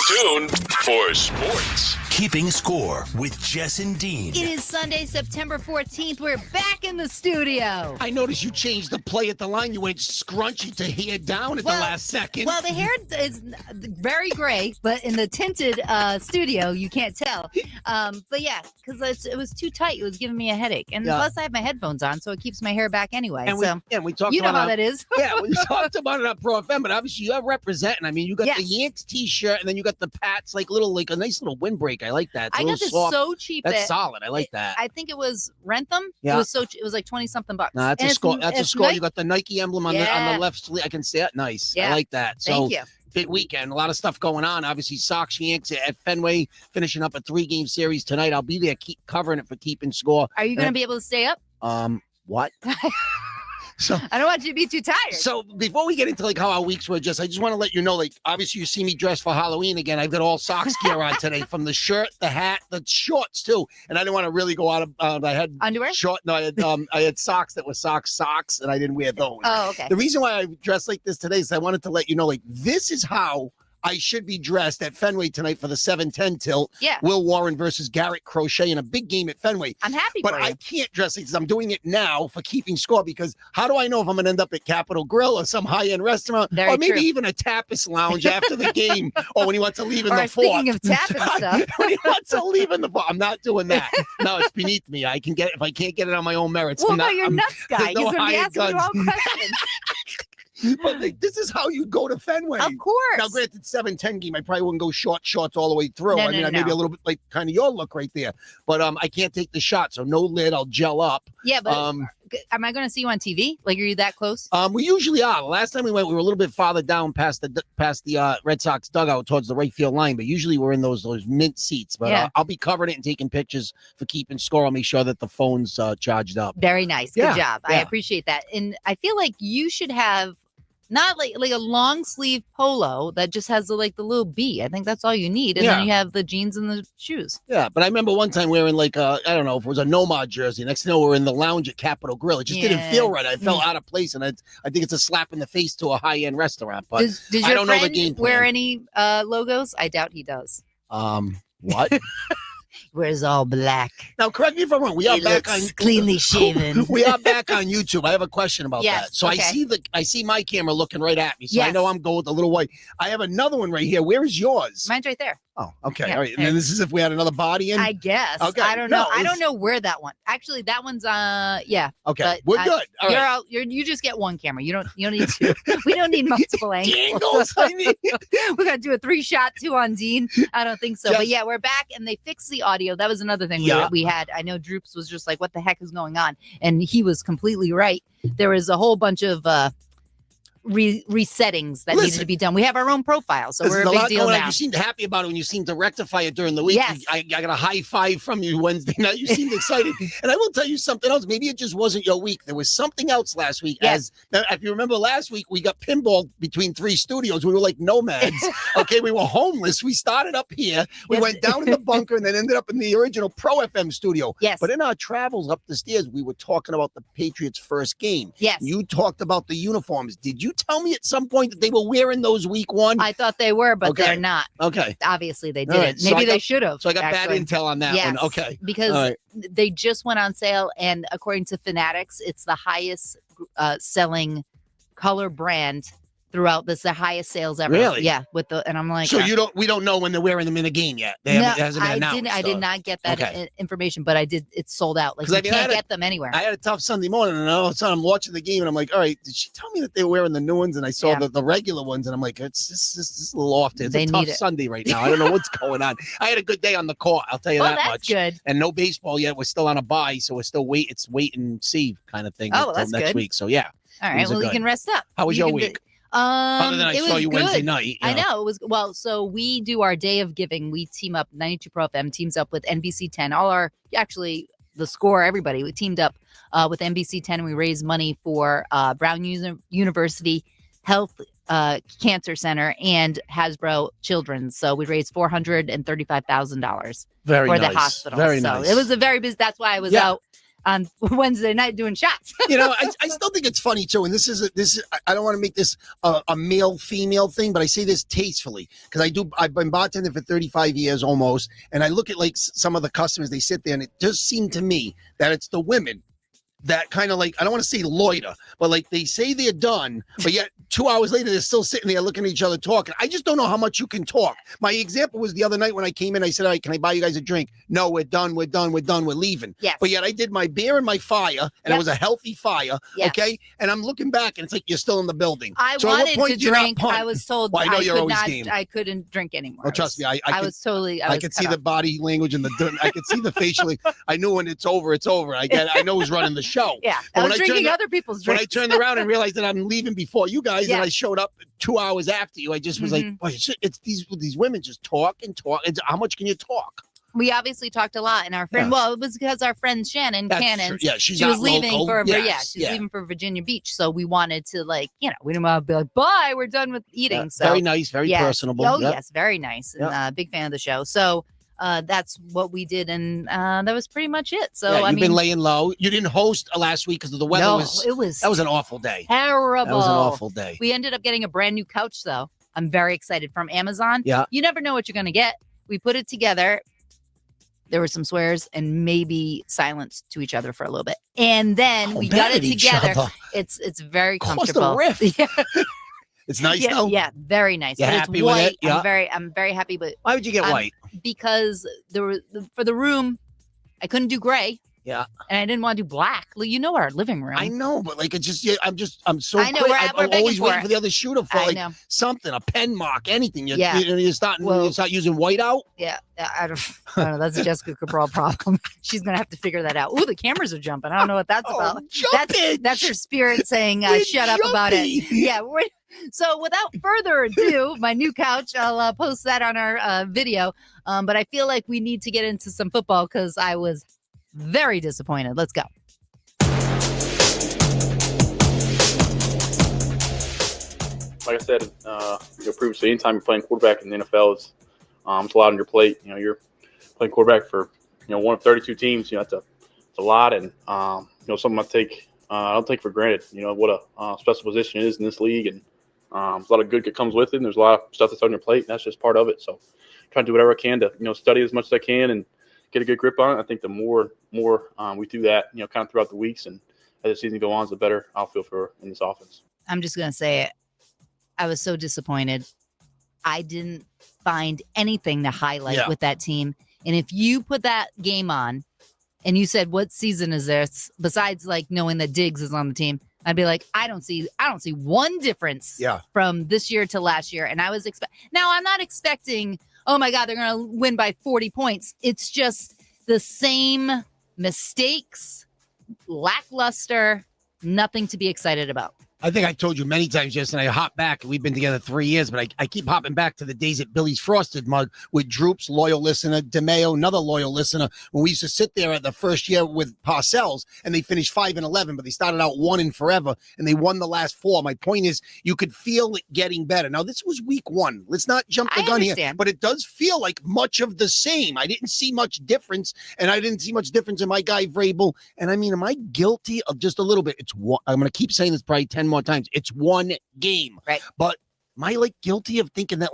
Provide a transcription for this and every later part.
tuned for sports. Keeping Score with Jess and Dean. It is Sunday, September 14th. We're back in the studio. I noticed you changed the play at the line. You went scrunchy to hair down at the last second. Well, the hair is very gray, but in the tinted studio, you can't tell. But yeah, because it was too tight. It was giving me a headache. And plus, I have my headphones on, so it keeps my hair back anyway. And we talked you know about how that is. Yeah, we talked about it on Pro FM, but obviously you're representing. I mean, you got the Yanks t-shirt, and then you got the Pats, like a nice little windbreak. I like that. I got this so cheap. That's solid. I like that. I think it was Rentham. Yeah. It was like 20-something bucks. No, that's a score. That's a score. You got the Nike emblem on the left sleeve. I can see it. Nice. Yeah. I like that. So, thank you. Big weekend. A lot of stuff going on. Obviously, Sox, Yanks at Fenway, finishing up a 3-game series tonight. I'll be there, keep covering it for Keeping Score. Are you going to be able to stay up? What? So I don't want you to be too tired. So before we get into how our weeks were, I just want to let you know, obviously you see me dressed for Halloween again. I've got all Sox gear on today, from the shirt, the hat, the shorts too. And I didn't want to really go out of. I had underwear. I had socks that were socks, and I didn't wear those. Oh, okay. The reason why I dressed like this today is I wanted to let you know, this is how I should be dressed at Fenway tonight for the 7-10 tilt. Yeah. Will Warren versus Garrett Crochet in a big game at Fenway. I'm happy but for you. I can't dress like this. I'm doing it now for Keeping Score, because how do I know if I'm going to end up at Capitol Grill or some high-end restaurant, or maybe even a tapas lounge after the game, or when he wants to leave in the fourth. Speaking of tapas stuff. When he wants to leave in the fourth. I'm not doing that. No, it's beneath me. I can get it if I can't get it on my own merits. Well, you're nuts guy. He's going to be asking you all questions. But this is how you go to Fenway. Of course. Now, granted, 7-10 game, I probably wouldn't go shorts all the way through. I mean, maybe a little bit like kind of your look right there. But I can't take the shot, so no lid. I'll gel up. Yeah, but am I going to see you on TV? Are you that close? We usually are. The last time we went, we were a little bit farther down past the Red Sox dugout towards the right field line. But usually we're in those mint seats. But I'll be covering it and taking pictures for Keeping Score. I'll make sure that the phone's charged up. Very nice. Good job. I appreciate that. And I feel like you should have not like a long sleeve polo that just has the little B. I think that's all you need. And then you have the jeans and the shoes. Yeah, but I remember one time wearing I don't know if it was a Nomad jersey. Next thing you know, we're in the lounge at Capitol Grill. It just didn't feel right. I felt out of place, and I think it's a slap in the face to a high-end restaurant. But does your I don't know the friend game plan. wear any logos? I doubt he does. What? Wears all black. Now, correct me if I'm wrong. We are back on cleanly shaven. We are back on YouTube. I have a question about that. So I see my camera looking right at me. So I know I'm going with the little white. I have another one right here. Where is yours? Mine's right there. Oh, okay. All right. And then this is if we had another body in? I guess. Okay. I don't know. I don't know where that one. Actually, that one's Okay. We're good. All right. You just get one camera. You don't need two. We don't need multiple angles. We're gonna do a 3-shot 2 on Dean. I don't think so. But yeah, we're back, and they fixed the audio. That was another thing we had. I know Droops was just like, what the heck is going on? And he was completely right. There was a whole bunch of resettings that needed to be done. We have our own profile, so we're a big deal now. You seemed happy about it when you seemed to rectify it during the week. Yes. I got a high five from you Wednesday night. You seemed excited. And I will tell you something else. Maybe it just wasn't your week. There was something else last week. Yes. If you remember last week, we got pinballed between 3 studios. We were like nomads. Okay, we were homeless. We started up here. We went down in the bunker and then ended up in the original Pro FM studio. Yes. But in our travels up the stairs, we were talking about the Patriots' first game. Yes. You talked about the uniforms. Did you tell me at some point that they were wearing those week 1? I thought they were, but they're not. Okay. Obviously, they didn't. Right. Maybe they should have. So I got bad intel on that one. Okay. Because they just went on sale, and according to Fanatics, it's the highest selling color brand throughout this, the highest sales ever. Really? Yeah. And I'm like, so we don't know when they're wearing them in a game yet. It hasn't been announced. I did not get that information, but it's sold out. Like, you can't get them anywhere. I had a tough Sunday morning, and all of a sudden I'm watching the game, and I'm like, all right, did she tell me that they were wearing the new ones? And I saw the regular ones, and I'm like, it's just a little off there. It's a tough Sunday right now. I don't know what's going on. I had a good day on the court, I'll tell you that much. Good. And no baseball yet. We're still on a bye, so we're still wait and see kind of thing until next week. So yeah. All right. Well, you can rest up. How was your week? Other than I saw you Wednesday night. I know. It was so we do our day of giving. We team up, 92 Pro FM teams up with NBC 10. The Score, everybody. We teamed up with NBC 10, and we raised money for Brown University Health Cancer Center and Hasbro Children's. So we raised $435,000 for the hospital. Very nice. nice. It was a very busy. That's why I was out on Wednesday night doing shots. I still think it's funny too. And this is I don't want to make this a male female thing, but I say this tastefully because I've been bartending for 35 years almost, and I look at like some of the customers, they sit there, and it does seem to me that it's the women that kind of like, I don't want to say loiter, but like they say they're done, but yet 2 hours later, they're still sitting there looking at each other talking. I just don't know how much you can talk. My example was the other night when I came in, I said, all right, can I buy you guys a drink? No, we're done, we're leaving. Yes. But yet I did my beer and my fire, and it was a healthy fire, okay? And I'm looking back, and it's like, you're still in the building. I so wanted to drink. I was told well, I know you're always game. I couldn't drink anymore. Oh, trust me, I could see the body language and I could see the facial. I knew when it's over, it's over. I know who's running the show. Yeah. I was drinking other people's drinks. When I turned around and realized that I'm leaving before you guys, and I showed up 2 hours after you, I just was like, boy, it's these women just talk and talk. How much can you talk? We obviously talked a lot, and our friend, well, it was because our friend Shannon Cannon, she was leaving local. she's leaving for Virginia Beach. So we wanted to we didn't want to be like, bye, we're done with eating. So very nice, very personable. Oh, yes, very nice. And big fan of the show. So that's what we did, and that was pretty much it. So you've been laying low. You didn't host last week because of the weather. No, that was an awful day. Terrible. That was an awful day. We ended up getting a brand new couch, though. I'm very excited, from Amazon. Yeah. You never know what you're going to get. We put it together. There were some swears and maybe silence to each other for a little bit, and then we got it together. It's very comfortable. Caused a rift. It's nice though. Yeah, very nice. You're happy with it? Yeah. I'm very happy. But why would you get white? Because for the room, I couldn't do gray. Yeah. And I didn't want to do black. Our living room. I know, but it's just I'm so I know, quick. we're I'm always waiting for the other shooter for something, a pen mark, anything. You start using white out. Yeah. I don't know. That's a Jessica Cabral problem. She's gonna have to figure that out. Oh, the cameras are jumping. I don't know what that's about. That's her spirit saying shut up about it. Yeah. So without further ado, my new couch, I'll post that on our video. But I feel like we need to get into some football because I was very disappointed. Let's go. Like I said previously, anytime you're playing quarterback in the NFL, it's a lot on your plate. You're playing quarterback for one of 32 teams. It's a lot, and something I don't take for granted. What a special position it is in this league, and there's a lot of good that comes with it. And there's a lot of stuff that's on your plate, and that's just part of it. So, trying to do whatever I can to study as much as I can and get a good grip on it. I think the more we do that, kind of throughout the weeks and as the season goes on, the better I'll feel in this offense. I'm just going to say it. I was so disappointed. I didn't find anything to highlight with that team. And if you put that game on and you said, what season is this? Besides knowing that Diggs is on the team, I'd be like, I don't see one difference from this year to last year. And I was now I'm not expecting, oh my God, they're going to win by 40 points. It's just the same mistakes, lackluster, nothing to be excited about. I think I told you many times, Jess, and I hop back. We've been together 3 years, but I keep hopping back to the days at Billy's Frosted Mug with Droops, loyal listener, DeMeo, another loyal listener. When we used to sit there at the first year with Parcells, and they finished 5-11, but they started out 1-4 forever, and they won the last 4. My point is, you could feel it getting better. Now, this was week 1. Let's not jump the gun here, but it does feel like much of the same. I didn't see much difference, and I didn't see much difference in my guy Vrabel. And I mean, am I guilty of just a little bit? I'm going to keep saying this probably 10 more times. It's one game, right? But am I guilty of thinking that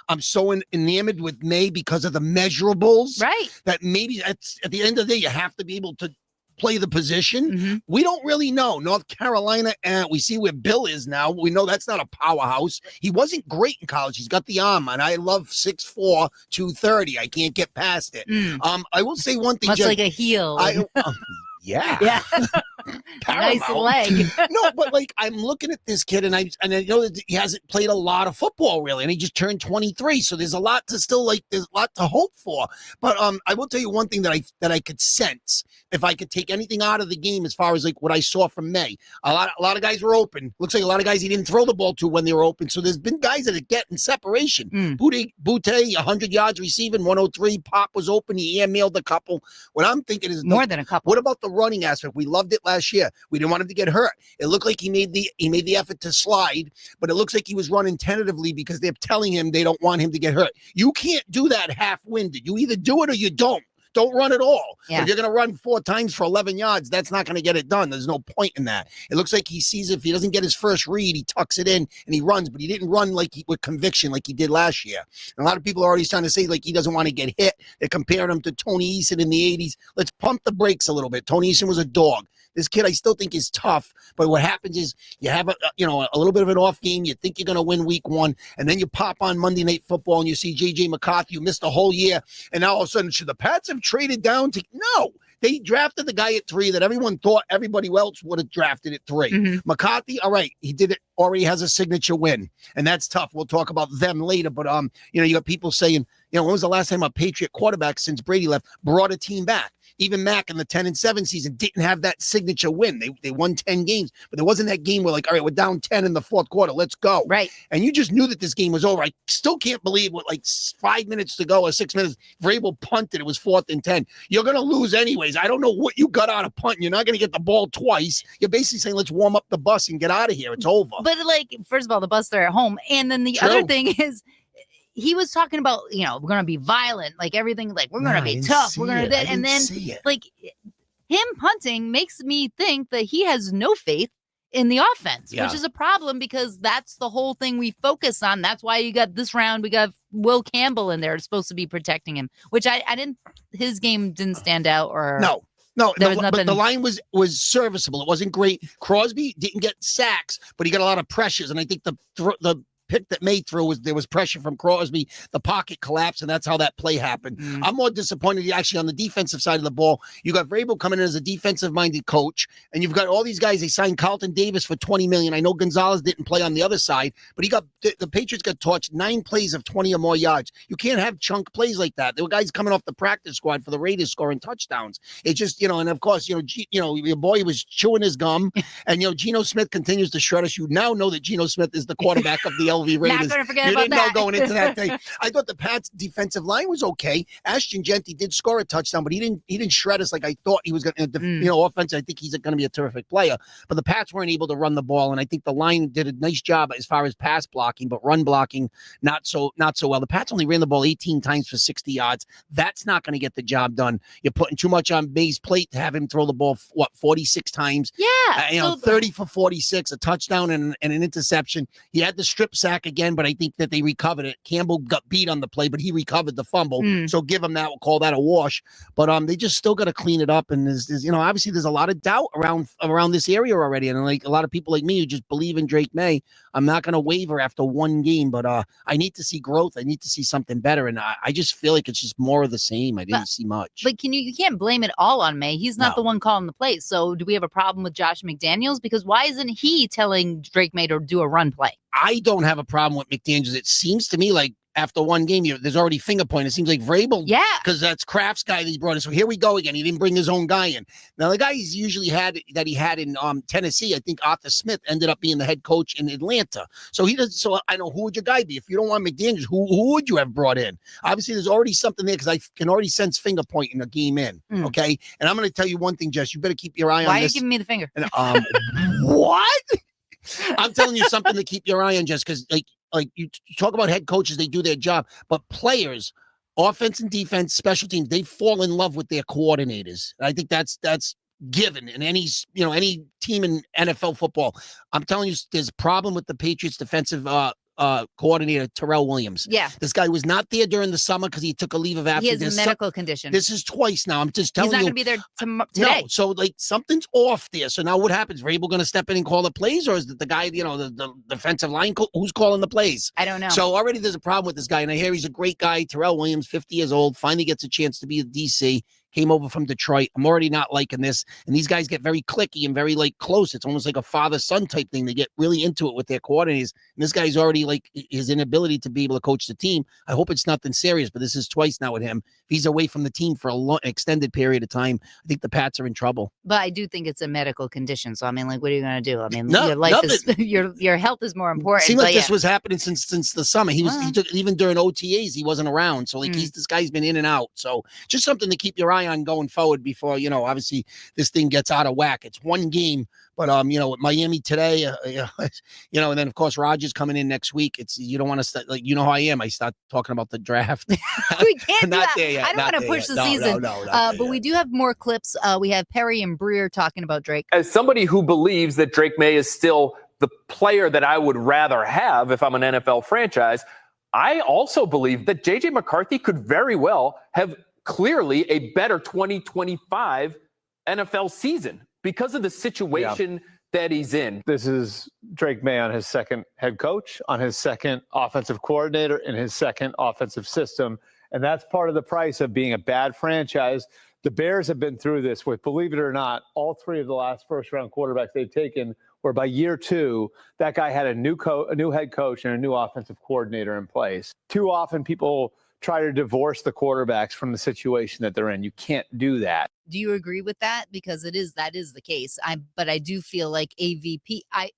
I'm so enamored with May because of the measurables, right? That maybe that's at the end of the day you have to be able to play the position. Mm-hmm. We don't really know. North Carolina, and we see where Bill is now. We know that's not a powerhouse. He wasn't great in college. He's got the arm, and I love 6'4", 230. I can't get past it. I will say one thing. Much like a heel. Yeah. Nice leg. No, but I'm looking at this kid, and I know that he hasn't played a lot of football really, and he just turned 23. So there's a lot to there's a lot to hope for. But I will tell you one thing that I could sense if I could take anything out of the game as far as what I saw from May. A lot of guys were open. Looks like a lot of guys he didn't throw the ball to when they were open. So there's been guys that are getting separation. Butte, 100 yards receiving, 103. Pop was open. He airmailed a couple. What I'm thinking is more than a couple. What about the running aspect? We loved it last year. We didn't want him to get hurt. It looked like he made the effort to slide, but it looks like he was running tentatively because they're telling him they don't want him to get hurt. You can't do that half-winded. You either do it or you don't. don't run at all. Yeah. But if you're going to run 4 times for 11 yards, that's not going to get it done. There's no point in that. It looks like he sees if he doesn't get his first read, he tucks it in and he runs, but he didn't run with conviction like he did last year. And a lot of people are already trying to say like he doesn't want to get hit. They're comparing him to Tony Eason in the 80s. Let's pump the brakes a little bit. Tony Eason was a dog. This kid, I still think, is tough. But what happens is you have a little bit of an off game. You think you're going to win week 1, and then you pop on Monday Night Football and you see J.J. McCarthy, who missed a whole year, and now all of a sudden, should the Pats have traded down to? No. They drafted the guy at 3 that everyone thought everybody else would have drafted at 3. Mm-hmm. McCarthy, all right, he did it. Already has a signature win, and that's tough. We'll talk about them later. But you got people saying, when was the last time a Patriot quarterback since Brady left brought a team back? Even Mac in the 10-7 season didn't have that signature win. They won 10 games, but there wasn't that game where like, all right, we're down 10 in the 4th quarter. Let's go. Right. And you just knew that this game was over. I still can't believe with like 5 minutes to go or 6 minutes, Vrabel punted. It was 4th and 10. You're going to lose anyways. I don't know what you got out of punting. You're not going to get the ball twice. You're basically saying, let's warm up the bus and get out of here. It's over. But like, first of all, the bus they're at home. And then the other thing is, he was talking about, we're going to be violent, like everything, like we're going to be tough. We're going to, and then like him punting makes me think that he has no faith in the offense, which is a problem because that's the whole thing we focus on. That's why you got this round. We got Will Campbell in there. It's supposed to be protecting him, which I didn't, his game didn't stand out or. No, but the line was serviceable. It wasn't great. Crosby didn't get sacks, but he got a lot of pressures. And I think the pick that May threw there was pressure from Crosby. The pocket collapsed, and that's how that play happened. I'm more disappointed actually on the defensive side of the ball. You got Vrabel coming in as a defensive-minded coach, and you've got all these guys. They signed Carlton Davis for $20 million. I know Gonzalez didn't play on the other side, but the Patriots got torched 9 plays of 20 or more yards. You can't have chunk plays like that. There were guys coming off the practice squad for the Raiders scoring touchdowns. It just, and of course, your boy was chewing his gum, and Geno Smith continues to shred us. You now know that Geno Smith is the quarterback of the LV Raiders. Not going to forget you about didn't that. know going into that day. I thought the Pats' defensive line was okay. Ashton Genty did score a touchdown, but he didn't shred us like I thought he was going to. Offense, I think he's going to be a terrific player. But the Pats weren't able to run the ball, and I think the line did a nice job as far as pass blocking, but run blocking not so well. The Pats only ran the ball 18 times for 60 yards. That's not going to get the job done. You're putting too much on May's plate to have him throw the ball 46 times. Yeah, 30 for 46, a touchdown and an interception. He had the strip sack again, but I think that they recovered it. Campbell got beat on the play, but he recovered the fumble. So give him that. We'll call that a wash. But they just still got to clean it up. And there's obviously there's a lot of doubt around this area already. And like a lot of people like me who just believe in Drake May, I'm not going to waver after one game. But I need to see growth. I need to see something better. And I just feel like it's just more of the same. I didn't see much. But you can't blame it all on May. He's not the one calling the plays. So do we have a problem with Josh McDaniels? Because why isn't he telling Drake May to do a run play? I don't have a problem with McDaniels. It seems to me like after one game, there's already finger pointing. It seems like Vrabel, because that's Kraft's guy that he brought in. So here we go again. He didn't bring his own guy in. Now the guy he's usually had in Tennessee, I think Arthur Smith ended up being the head coach in Atlanta. So he does. So I know, who would your guy be if you don't want McDaniels? Who would you have brought in? Obviously, there's already something there because I can already sense finger pointing a game in. Okay, and I'm going to tell you one thing, Jess. You better keep your eye on this. Why are you giving me the finger? And, what? I'm telling you something to keep your eye on, Jess, because like you talk about head coaches, they do their job, but players, offense and defense, special teams, they fall in love with their coordinators. And I think that's given in any team in NFL football. I'm telling you, there's a problem with the Patriots defensive coordinator, Terrell Williams. Yeah. This guy was not there during the summer because he took a leave of absence. He has a medical condition. This is twice now. I'm just telling you. He's not going to be there today. No, so like something's off there. So now what happens? Vrabel going to step in and call the plays, or is it the guy, the defensive line who's calling the plays? I don't know. So already there's a problem with this guy, and I hear he's a great guy. Terrell Williams, 50 years old, finally gets a chance to be a DC. Came over from Detroit. I'm already not liking this. And these guys get very cliquey and very close. It's almost like a father-son type thing. They get really into it with their coordinators. And this guy's already his inability to be able to coach the team. I hope it's nothing serious, but this is twice now with him. If he's away from the team for an extended period of time, I think the Pats are in trouble. But I do think it's a medical condition. So I mean, what are you going to do? I mean, your life is your health is more important. It seemed like this was happening since the summer. He took even during OTAs, he wasn't around. So this guy's been in and out. So just something to keep your eye eye on going forward before, obviously this thing gets out of whack. It's one game, but with Miami today, and then of course Rodgers coming in next week. You don't want to start, like, how I am. I start talking about the draft. We can't do Not that. there yet, I don't not want to there push yet. the season. No, but we do have more clips. We have Perry and Breer talking about Drake. As somebody who believes that Drake May is still the player that I would rather have if I'm an NFL franchise, I also believe that J.J. McCarthy could very well have clearly a better 2025 NFL season because of the situation that he's in. This is Drake May on his second head coach, on his second offensive coordinator, in his second offensive system. And that's part of the price of being a bad franchise. The Bears have been through this with, believe it or not, all three of the last first-round quarterbacks they've taken, where by year two, that guy had a new head coach and a new offensive coordinator in place. Too often people try to divorce the quarterbacks from the situation that they're in. You can't do that. Do you agree with that? Because that is the case. But I do feel like AVP, and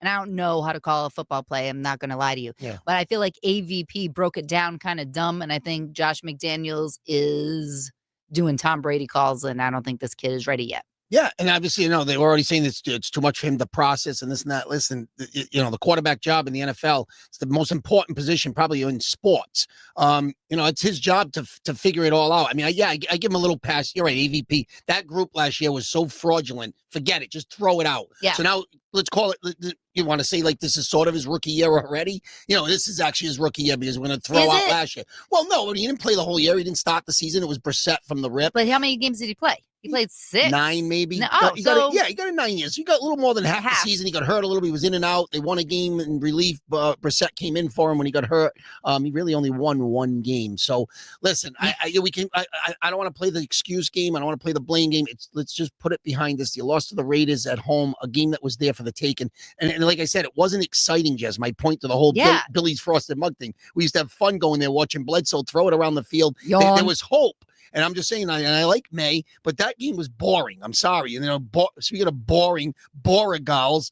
I don't know how to call a football play. I'm not going to lie to you. Yeah. But I feel like AVP broke it down kind of dumb. And I think Josh McDaniels is doing Tom Brady calls, and I don't think this kid is ready yet. Yeah, and obviously, they were already saying it's too much for him to process and this and that. Listen, the quarterback job in the NFL is the most important position probably in sports. It's his job to figure it all out. I mean, I give him a little pass. You're right, AVP. That group last year was so fraudulent. Forget it. Just throw it out. Yeah. So now let's call it. You want to say like this is sort of his rookie year already? This is actually his rookie year because we're going to throw out last year. Well, no, he didn't play the whole year. He didn't start the season. It was Brissett from the rip. But how many games did he play? He played 6. 9 maybe. No, he got it 9 years. He got a little more than half the season. He got hurt a little bit. He was in and out. They won a game in relief. Brissett came in for him when he got hurt. He really only won one game. So listen, I don't want to play the excuse game. I don't want to play the blame game. Let's just put it behind us. You lost to the Raiders at home, a game that was there for the taking. And like I said, it wasn't exciting, Jess. My point to the whole Billy's Frosted Mug thing. We used to have fun going there watching Bledsoe throw it around the field. There was hope. And I'm just saying, I like May, but that game was boring. I'm sorry. And, speaking of boring, Borregales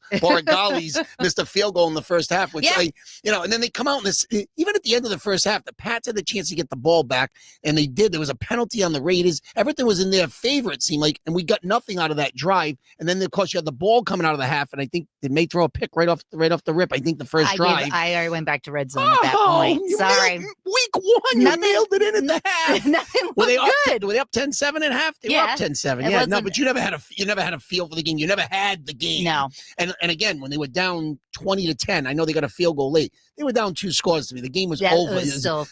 missed a field goal in the first half, which and then they come out in this, even at the end of the first half, the Pats had the chance to get the ball back, and they did. There was a penalty on the Raiders. Everything was in their favor, it seemed like, and we got nothing out of that drive. And then, of course, you had the ball coming out of the half, and I think they may throw a pick right off the rip. I think the first drive. I already went back to red zone at that point. Sorry. Week one, you nailed it in the half. Nothing Were they good. Were they up 10-7 at half? They were up 10-7. Yeah, no, but you never had a feel for the game. You never had the game. No. And again, when they were down 20-10, I know they got a field goal late. They were down 2 scores to me. The game was over.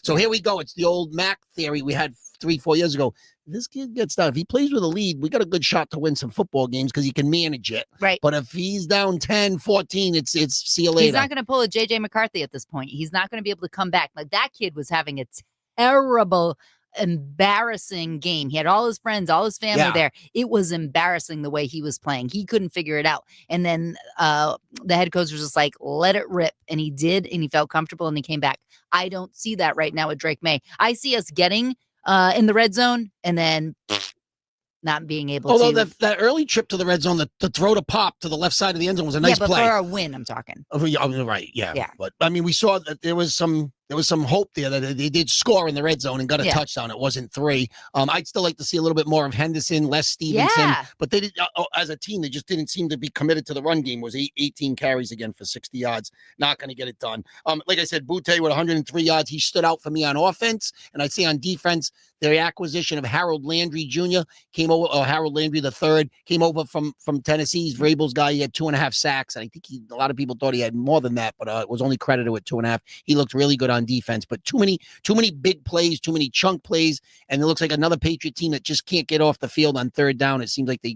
So here we go. It's the old Mac theory we had 3-4 years ago. This kid gets down. If he plays with a lead, we got a good shot to win some football games because he can manage it. Right. But if he's down 10-14, it's see you later. He's not going to pull a J.J. McCarthy at this point. He's not going to be able to come back. Like, that kid was having a terrible, embarrassing game. He had all his friends, all his family there. It was embarrassing the way he was playing. He couldn't figure it out. And then the head coach was just like, let it rip. And he did, and he felt comfortable, and he came back. I don't see that right now with Drake May. I see us getting in the red zone and then not being able to. Although that early trip to the red zone, the throw to Pop to the left side of the end zone was a nice play. For a win, I'm talking. Oh, right, yeah. But I mean, we saw that there was some hope there that they did score in the red zone and got a touchdown. It wasn't 3. I'd still like to see a little bit more of Henderson, less Stevenson. But they did, as a team, they just didn't seem to be committed to the run game. It was 18 carries again for 60 yards. Not going to get it done. Like I said, Butte with 103 yards. He stood out for me on offense, and I'd say on defense, their acquisition of Harold Landry Jr. came over, or Harold Landry III came over from Tennessee. He's Vrabel's guy. He had 2.5 sacks. And I think a lot of people thought he had more than that, but it was only credited with 2.5. He looked really good on defense, but too many big plays, too many chunk plays, and it looks like another Patriot team that just can't get off the field on third down. It seems like they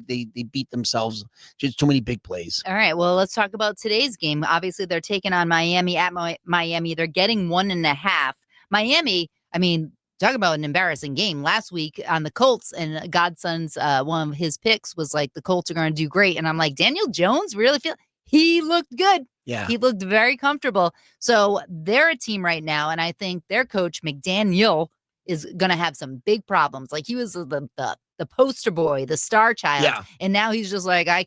beat themselves. Just too many big plays. All right, well, let's talk about today's game. Obviously, they're taking on Miami at Miami. They're getting 1.5. Miami, I mean, talk about an embarrassing game last week on the Colts, and Godson's one of his picks was like the Colts are going to do great, and I'm like, Daniel Jones really he looked good. Yeah, he looked very comfortable. So they're a team right now, and I think their coach McDaniel is going to have some big problems. Like, he was the poster boy, the star child, and now he's just like, I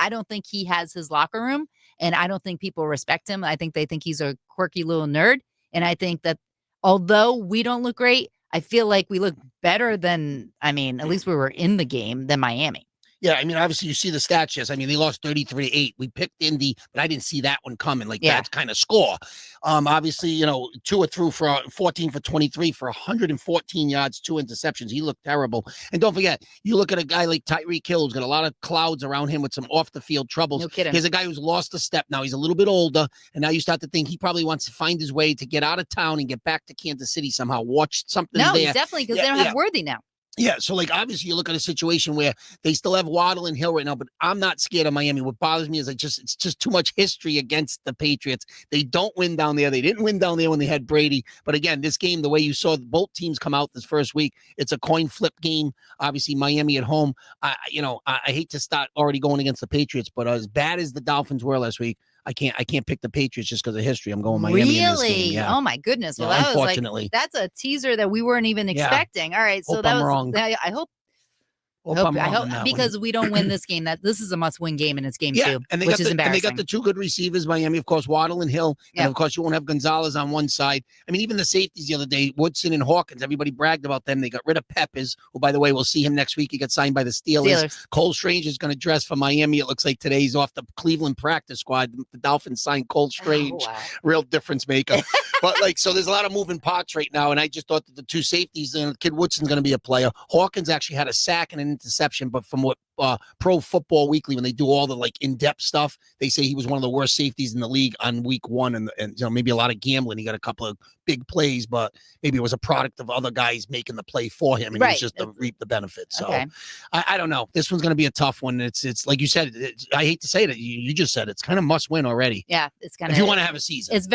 don't think he has his locker room, and I don't think people respect him. I think they think he's a quirky little nerd, and I think that although we don't look great, I feel like we look better than, at least we were in the game than Miami. Yeah, obviously you see the stats, yes. They lost 33-8. We picked Indy, but I didn't see that one coming. That kind of score. Obviously, Tua threw for 14 for 23 for 114 yards, 2 interceptions. He looked terrible. And don't forget, you look at a guy like Tyreek Hill, who's got a lot of clouds around him with some off-the-field troubles. No kidding. Here's a guy who's lost a step now. He's a little bit older, and now you start to think he probably wants to find his way to get out of town and get back to Kansas City somehow. Watch something there. No, he's definitely, because they don't have Worthy now. Yeah, so obviously you look at a situation where they still have Waddle and Hill right now, but I'm not scared of Miami. What bothers me is it's just too much history against the Patriots. They don't win down there. They didn't win down there when they had Brady. But again, this game, the way you saw both teams come out this first week, it's a coin flip game. Obviously, Miami at home. I hate to start already going against the Patriots, but as bad as the Dolphins were last week, I can't pick the Patriots just because of history. I'm going Miami in this game. Yeah. Oh my goodness. Well, yeah, that unfortunately. was that's a teaser that we weren't even expecting. All right, so hope I'm wrong. I hope because we don't win this game, that this is a must-win game, and it's game 2, which is embarrassing. And they got the 2 good receivers, Miami, of course, Waddle and Hill, and of course you won't have Gonzalez on one side. Even the safeties the other day, Woodson and Hawkins, everybody bragged about them. They got rid of Peppers, who, by the way, we'll see him next week. He got signed by the Steelers. Cole Strange is going to dress for Miami. It looks like today he's off the Cleveland practice squad. The Dolphins signed Cole Strange. Oh, wow. Real difference maker. But so there's a lot of moving parts right now, and I just thought that the 2 safeties, Kid Woodson's going to be a player. Hawkins actually had a sack and an interception, but from what Pro Football Weekly, when they do all the in-depth stuff, they say he was one of the worst safeties in the league on week 1, and maybe a lot of gambling. He got a couple of big plays, but maybe it was a product of other guys making the play for him, and he's just to reap the benefits. So I don't know. This one's going to be a tough one. It's like you said. I hate to say it. You just said it's kind of must win already. Yeah, it's kind of. If you want to have a season, it's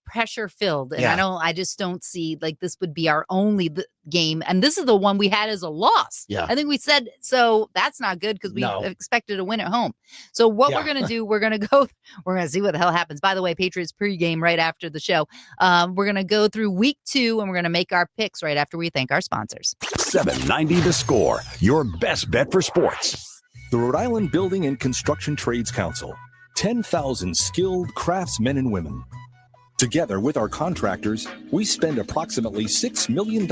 pressure filled, and I just don't see this would be our only game, and this is the one we had as a loss. I think we said so. That's not good because we expected to win at home. So what we're gonna do, we're gonna see what the hell happens. By the way, Patriots pregame right after the show. We're gonna go through week 2, and we're gonna make our picks right after we thank our sponsors. 790 The Score, your best bet for sports. The Rhode Island Building and Construction Trades Council, 10,000 skilled craftsmen and women. Together with our contractors, we spend approximately $6 million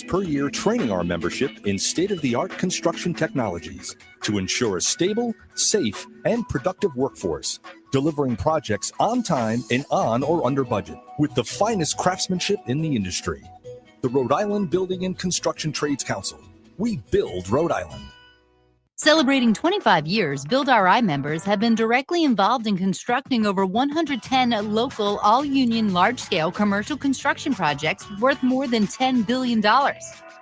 per year training our membership in state-of-the-art construction technologies to ensure a stable, safe, and productive workforce, delivering projects on time and on or under budget with the finest craftsmanship in the industry. The Rhode Island Building and Construction Trades Council. We build Rhode Island. Celebrating 25 years, Build RI members have been directly involved in constructing over 110 local, all-union, large-scale commercial construction projects worth more than $10 billion,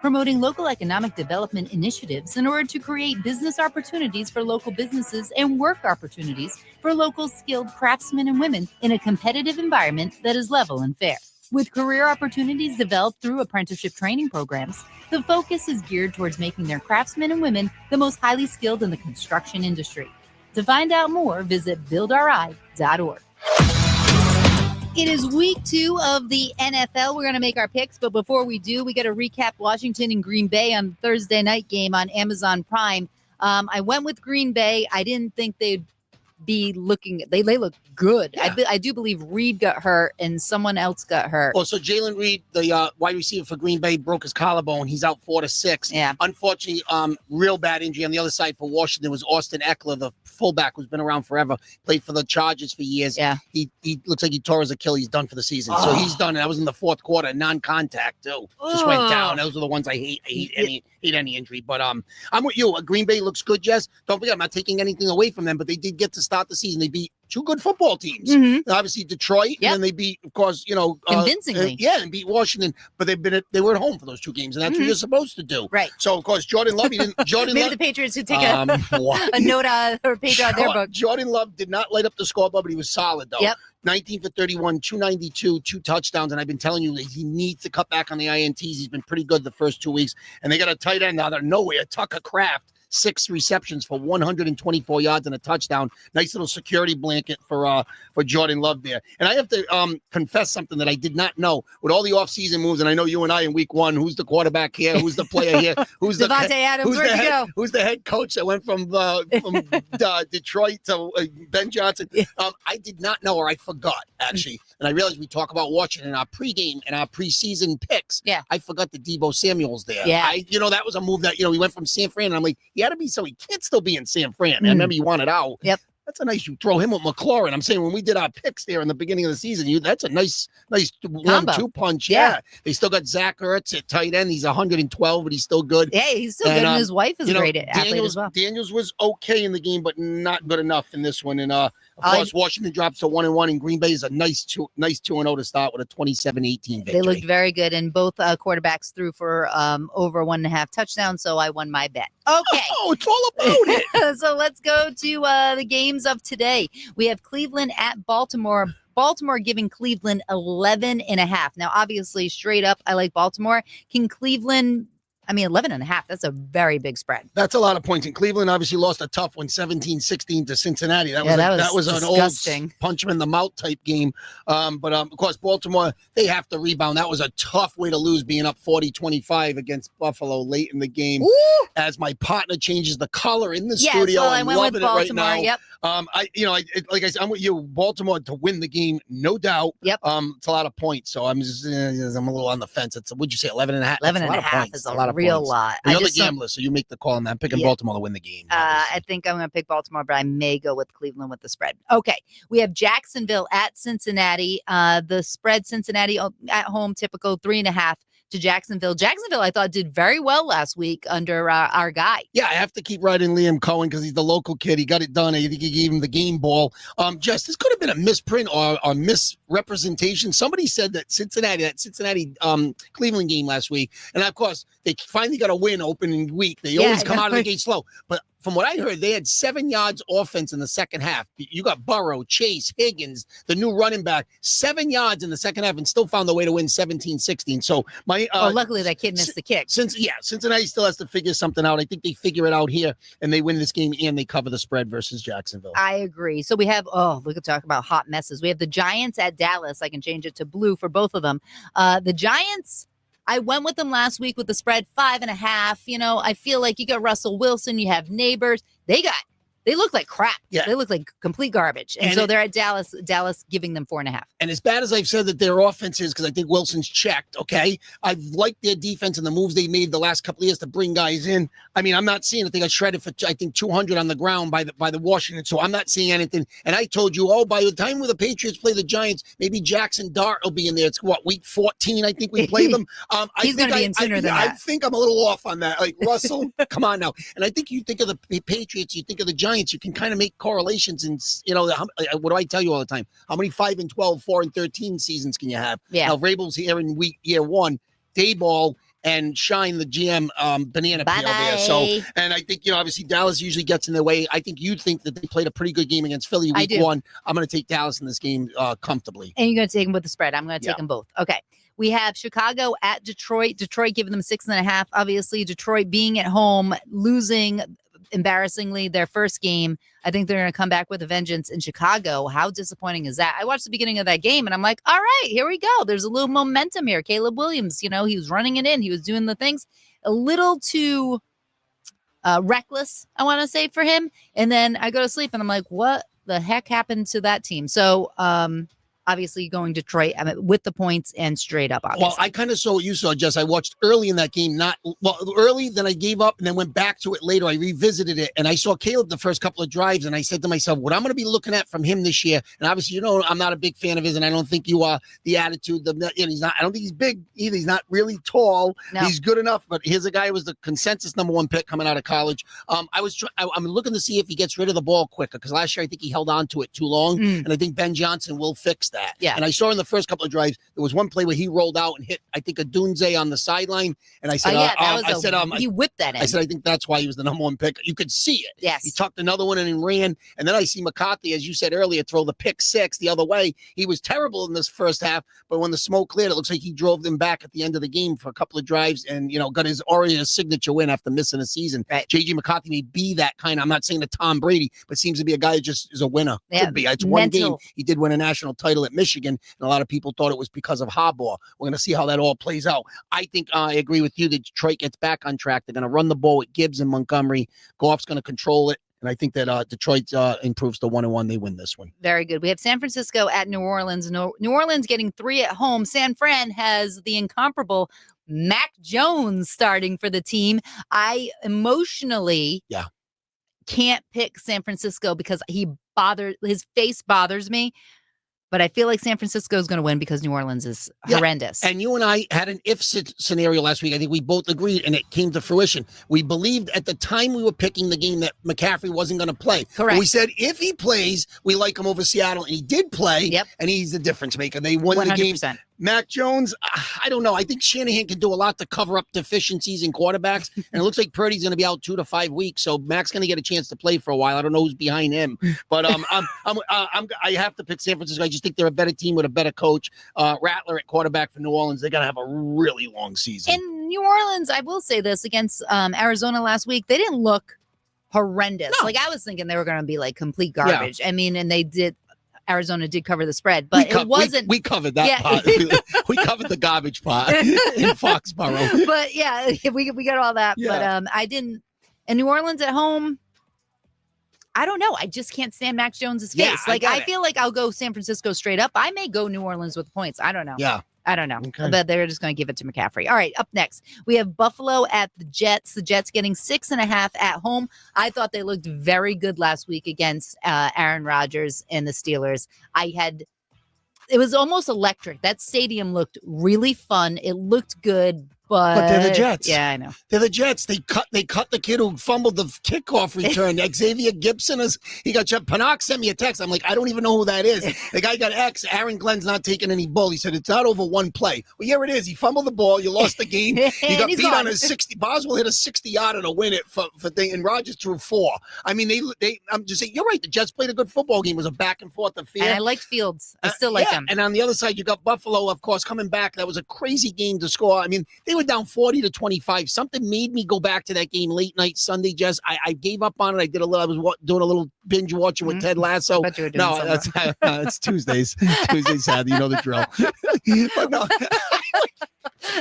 promoting local economic development initiatives in order to create business opportunities for local businesses and work opportunities for local skilled craftsmen and women in a competitive environment that is level and fair. With career opportunities developed through apprenticeship training programs, the focus is geared towards making their craftsmen and women the most highly skilled in the construction industry. To find out more, visit buildri.org. It is week 2 of the NFL. We're going to make our picks, but before we do, we got to recap Washington and Green Bay on Thursday night game on Amazon Prime. I went with Green Bay. I didn't think they'd be looking, they look good. Yeah. I do believe Reed got hurt and someone else got hurt. Well, so Jalen Reed, the wide receiver for Green Bay, broke his collarbone. He's out 4 to 6. Yeah. Unfortunately, real bad injury. On the other side for Washington was Austin Eckler, the fullback who's been around forever, played for the Chargers for years. Yeah. He looks like he tore his Achilles, done for the season. So he's done. That was in the 4th quarter, non-contact too. Just went down. Those are the ones I hate. I hate any injury. But I'm with you. Green Bay looks good, Jess. Don't forget, I'm not taking anything away from them, but they did get to start the season. They beat 2 good football teams. Mm-hmm. Obviously Detroit, and then they beat, of course, convincingly. And beat Washington. But they were at home for those 2 games, and that's what you're supposed to do. Right. So of course Jordan Love, maybe the Patriots should take a note or page out their book. Jordan Love did not light up the scoreboard, but he was solid though. Yep. 19 for 31, 292, 2 touchdowns. And I've been telling you that he needs to cut back on the INTs. He's been pretty good the first 2 weeks. And they got a tight end out of nowhere, Tucker Kraft. 6 receptions for 124 yards and a touchdown. Nice little security blanket for Jordan Love there. And I have to confess something that I did not know. With all the offseason moves, and I know you and I in week 1, who's the quarterback here? Who's the player here? Who's the Devontae Adams, where'd you go? Who's the head coach that went from Detroit to Ben Johnson? I did not know, or I forgot, actually. and I realized we talk about watching in our pregame and our preseason picks. Yeah. I forgot the Debo Samuel's there. Yeah. That was a move that, he went from San Fran, and I'm like, he can't still be in San Fran. I remember he wanted out. Yep. That's a nice, you throw him with McLaurin. I'm saying when we did our picks there in the beginning of the season, that's a nice 1-2 punch. Yeah. They still got Zach Ertz at tight end. He's 112, but he's still good. Yeah, he's still good, and his wife is great at athlete as well. Daniels was okay in the game, but not good enough in this one. And of course, Washington drops to 1-1, and Green Bay is a nice 2-0 to start with a 27-18 victory. They looked very good, and both quarterbacks threw for over 1.5 touchdowns, so I won my bet. Okay. Oh, it's all about it. So let's go to the games of today. We have Cleveland at Baltimore. Baltimore giving Cleveland 11.5. Now, obviously, straight up, I like Baltimore. Can Cleveland... 11.5, that's a very big spread. That's a lot of points. And Cleveland obviously lost a tough one, 17-16 to Cincinnati. That was an disgusting. Old punch him in the mouth type game. But of course, Baltimore, they have to rebound. That was a tough way to lose, being up 40-25 against Buffalo late in the game. Ooh. As my partner changes the color in the yes, studio, well, I'm went loving with it Baltimore, right now. Yep. Like I said, I'm with you. Baltimore to win the game, no doubt. Yep. It's a lot of points, so I'm a little on the fence. Would you say 11.5? 11.5 is a real lot. You're the gambler, so you make the call on that. I'm picking Baltimore to win the game. I think I'm going to pick Baltimore, but I may go with Cleveland with the spread. Okay, we have Jacksonville at Cincinnati. The spread, Cincinnati at home, typical 3.5 to Jacksonville. Jacksonville, I thought, did very well last week under our guy. Yeah, I have to keep riding Liam Cohen because he's the local kid. He got it done. I think he gave him the game ball. Jess, this could have been a misprint or misrepresentation. Somebody said that Cincinnati Cleveland game last week, and of course, they finally got a win opening week. They always come out of the gate slow. But from what I heard, they had 7 yards offense in the second half. You got Burrow, Chase, Higgins, the new running back, 7 yards in the second half, and still found a way to win 17-16. So luckily that kid missed the kick. Cincinnati still has to figure something out. I think they figure it out here, and they win this game, and they cover the spread versus Jacksonville. I agree. So we have, we could talk about hot messes. We have the Giants at Dallas. I can change it to blue for both of them. The Giants, I went with them last week with the spread 5.5. I feel like you got Russell Wilson, you have Neighbors. They look like crap. Yeah. They look like complete garbage. And so they're at Dallas giving them 4.5. And as bad as I've said that their offense is, because I think Wilson's checked, okay? I've liked their defense and the moves they made the last couple of years to bring guys in. I'm not seeing it. They got shredded for, 200 on the ground by the Washington. So I'm not seeing anything. And I told you, by the time when the Patriots play the Giants, maybe Jackson Dart will be in there. It's week 14, I think we play them. He's going to be in sooner than that. I think I'm a little off on that. Like, Russell, come on now. And I think you think of the Patriots, you think of the Giants, you can kind of make correlations. And, what do I tell you all the time? How many 5-12, 4-13 seasons can you have? Yeah. Now, Vrabel's here in year one. Dayball and Shine, the GM, banana peel there. So, and I think, obviously Dallas usually gets in their way. I think you think that they played a pretty good game against Philly week one. I'm going to take Dallas in this game comfortably. And you're going to take them with the spread. I'm going to take them both. Okay. We have Chicago at Detroit. Detroit giving them 6.5. Obviously, Detroit being at home, losing embarrassingly their first game. I think they're going to come back with a vengeance in Chicago. How disappointing is that? I watched the beginning of that game and I'm like, all right, here we go. There's a little momentum here. Caleb Williams, he was running it in. He was doing the things a little too reckless, I want to say, for him. And then I go to sleep and I'm like, what the heck happened to that team? So, obviously going Detroit with the points and straight up, obviously. Well, I kind of saw what you saw, Jess. I watched early in that game, early, then I gave up and then went back to it later. I revisited it and I saw Caleb the first couple of drives and I said to myself, what I'm going to be looking at from him this year, and obviously, I'm not a big fan of his and I don't think you are, the attitude, he's not, I don't think he's big either. He's not really tall. No. He's good enough, but here's a guy who was the consensus #1 pick coming out of college. I'm looking to see if he gets rid of the ball quicker because last year I think he held on to it too long and I think Ben Johnson will fix that. Yeah. And I saw in the first couple of drives, there was one play where he rolled out and hit, I think, a Dunze on the sideline. And I said, he whipped that in. I said, I think that's why he was the #1 pick. You could see it. Yes. He tucked another one in and ran. And then I see McCarthy, as you said earlier, throw the pick 6 the other way. He was terrible in this first half, but when the smoke cleared, it looks like he drove them back at the end of the game for a couple of drives and, got his signature win after missing a season. Right. J.J. McCarthy may be that kind of, I'm not saying a Tom Brady, but seems to be a guy that just is a winner. Yeah. Could be. It's one game. He did win a national title at Michigan, and a lot of people thought it was because of Harbaugh. We're going to see how that all plays out. I think I agree with you that Detroit gets back on track. They're going to run the ball with Gibbs and Montgomery. Goff's going to control it. And I think that Detroit improves to 1-1. They win this one. Very good. We have San Francisco at New Orleans. New Orleans getting 3 at home. San Fran has the incomparable Mac Jones starting for the team. I emotionally can't pick San Francisco because his face bothers me. But I feel like San Francisco is going to win because New Orleans is horrendous. And you and I had an if scenario last week. I think we both agreed, and it came to fruition. We believed at the time we were picking the game that McCaffrey wasn't going to play. Correct. We said if he plays, we like him over Seattle, and he did play. Yep. And he's the difference maker. They won 100%. the game. Mac Jones, I don't know. I think Shanahan can do a lot to cover up deficiencies in quarterbacks, and it looks like Purdy's going to be out 2 to 5 weeks, so Mac's going to get a chance to play for a while. I don't know who's behind him, but I have to pick San Francisco. I just think they're a better team with a better coach. Rattler at quarterback for New Orleans. They're going to have a really long season. In New Orleans, I will say this against Arizona last week, they didn't look horrendous. No. Like I was thinking they were going to be like complete garbage. I mean, and they did. Arizona did cover the spread, but it wasn't. We covered that part. We covered the garbage part in Foxborough. But yeah, we got all that. Yeah. But I didn't. And New Orleans at home, I don't know. I just can't stand Mac Jones's face. Yeah, I feel like I'll go San Francisco straight up. I may go New Orleans with points. I don't know. Yeah. I don't know. Okay. But they're just going to give it to McCaffrey. All right, up next, we have Buffalo at the Jets. The Jets getting 6.5 at home. I thought they looked very good last week against Aaron Rodgers and the Steelers. It was almost electric. That stadium looked really fun. It looked good. But they're the Jets. Yeah, I know. They're the Jets. They cut the kid who fumbled the kickoff return. Xavier Gibson he got Pannock sent me a text. I'm like, I don't even know who that is. The guy got X. Aaron Glenn's not taking any bull. He said it's not over one play. Well, here it is. He fumbled the ball. You lost the game. He got beat on his 60. Boswell hit a 60-yarder to win it for thing, and Rodgers threw 4. I mean, I'm just saying, you're right. The Jets played a good football game. It was a back and forth affair. And I liked Fields. I still like him. And on the other side, you got Buffalo, of course, coming back. That was a crazy game to score. I mean, they were down 40-25. Something made me go back to that game late night Sunday, Jess. I gave up on it. I was doing a little binge watching with Ted Lasso. No, it's Tuesdays. Tuesdays, Saturday. You know the drill. But no.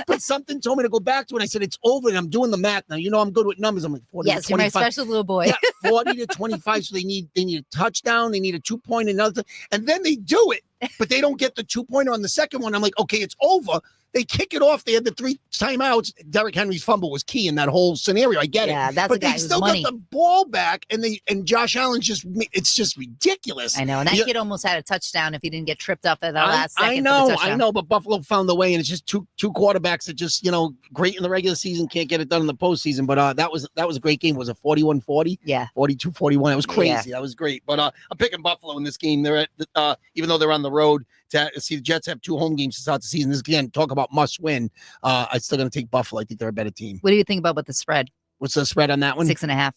But something told me to go back to it. I said, it's over, and I'm doing the math now. You know I'm good with numbers. I'm like 40 to 25. Yes, you're my special little boy. Yeah, 40-25. So they need a touchdown. They need a 2-point, another. And then they do it, but they don't get the 2-pointer on the second one. I'm like, okay, it's over. They kick it off. They had the 3 timeouts. Derrick Henry's fumble was key in that whole scenario. I get it. Yeah, that's but a guy they still money. got the ball back, and Josh Allen's it's just ridiculous. I know, and that kid almost had a touchdown if he didn't get tripped up at the last second. I know, but Buffalo found the way, and it's just two quarterbacks that just great in the regular season, can't get it done in the postseason. But that was a great game. Was it 41-40? Yeah, 42-41. It was crazy. Yeah. That was great. But I'm picking Buffalo in this game. They're at even though they're on the road. To see the Jets have 2 home games to start the season. This again, talk about must win. I'm still going to take Buffalo. I think they're a better team. What do you think about the spread? What's the spread on that one? 6.5.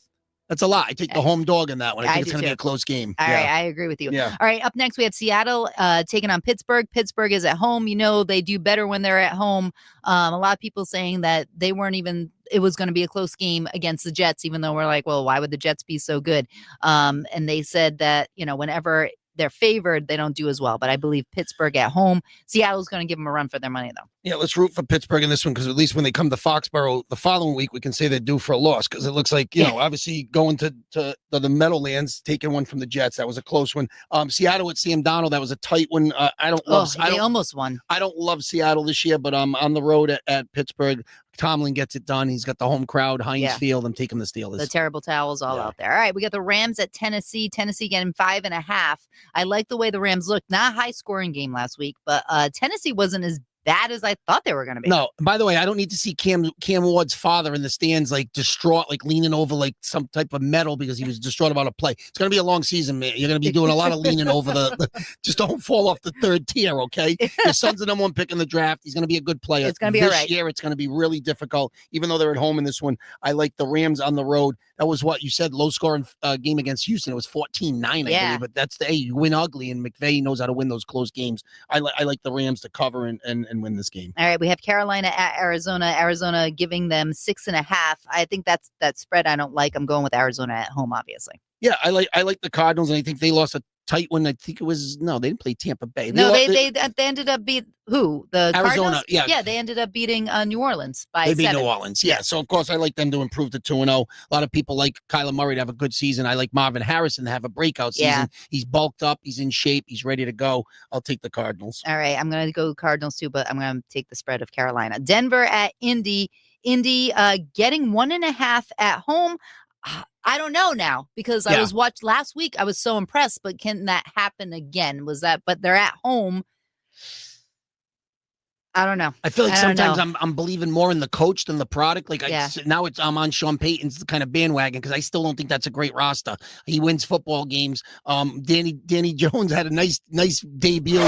That's a lot. I take the home dog in that one. I think it's going to be a close game. All right, I agree with you. Yeah. All right, up next we have Seattle taking on Pittsburgh. Pittsburgh is at home. They do better when they're at home. A lot of people saying that it was going to be a close game against the Jets, even though we're like, well, why would the Jets be so good? And they said that, whenever they're favored, they don't do as well. But I believe Pittsburgh at home. Seattle's going to give them a run for their money, though. Yeah, let's root for Pittsburgh in this one, because at least when they come to Foxborough the following week, we can say they're due for a loss, because it looks like, obviously going to the Meadowlands, taking one from the Jets. That was a close one. Seattle with Sam Darnold, that was a tight one. They almost won. I don't love Seattle this year, but on the road at Pittsburgh, Tomlin gets it done. He's got the home crowd, Heinz Field. I'm taking the Steelers. The terrible towels all out there. All right, we got the Rams at Tennessee. Tennessee getting 5.5. I like the way the Rams looked. Not a high-scoring game last week, but Tennessee wasn't as bad as I thought they were going to be. No, by the way, I don't need to see Cam Ward's father in the stands, like distraught, like leaning over like some type of metal because he was distraught about a play. It's going to be a long season, man. You're going to be doing a lot of leaning over just don't fall off the 3rd tier, okay? Your son's the number 1 pick in the draft. He's going to be a good player. It's going to be all right. This year, it's going to be really difficult, even though they're at home in this one. I like the Rams on the road. That was what you said, low-scoring game against Houston. It was 14-9, I believe. But that's you win ugly, and McVay knows how to win those close games. I like the Rams to cover and win this game. All right, we have Carolina at Arizona. Arizona giving them 6.5. I think that spread I don't like. I'm going with Arizona at home, obviously. Yeah, I like the Cardinals, and I think they lost a tight one. I think it was they didn't play Tampa Bay. They ended up beat who? The Arizona. Cardinals? Yeah, they ended up beating New Orleans by they beat 7. New Orleans. Yeah, so of course I like them to improve to 2-0. A lot of people like Kyler Murray to have a good season. I like Marvin Harrison to have a breakout season. Yeah. He's bulked up. He's in shape. He's ready to go. I'll take the Cardinals. All right, I'm going to go Cardinals too, but I'm going to take the spread of Carolina. Denver at Indy. Indy getting 1.5 at home. I don't know now because I was watched last week. I was so impressed, but can that happen again? But they're at home. I don't know. I feel like sometimes I'm believing more in the coach than the product. Like now I'm on Sean Payton's kind of bandwagon because I still don't think that's a great roster. He wins football games. Danny Jones had a nice debut.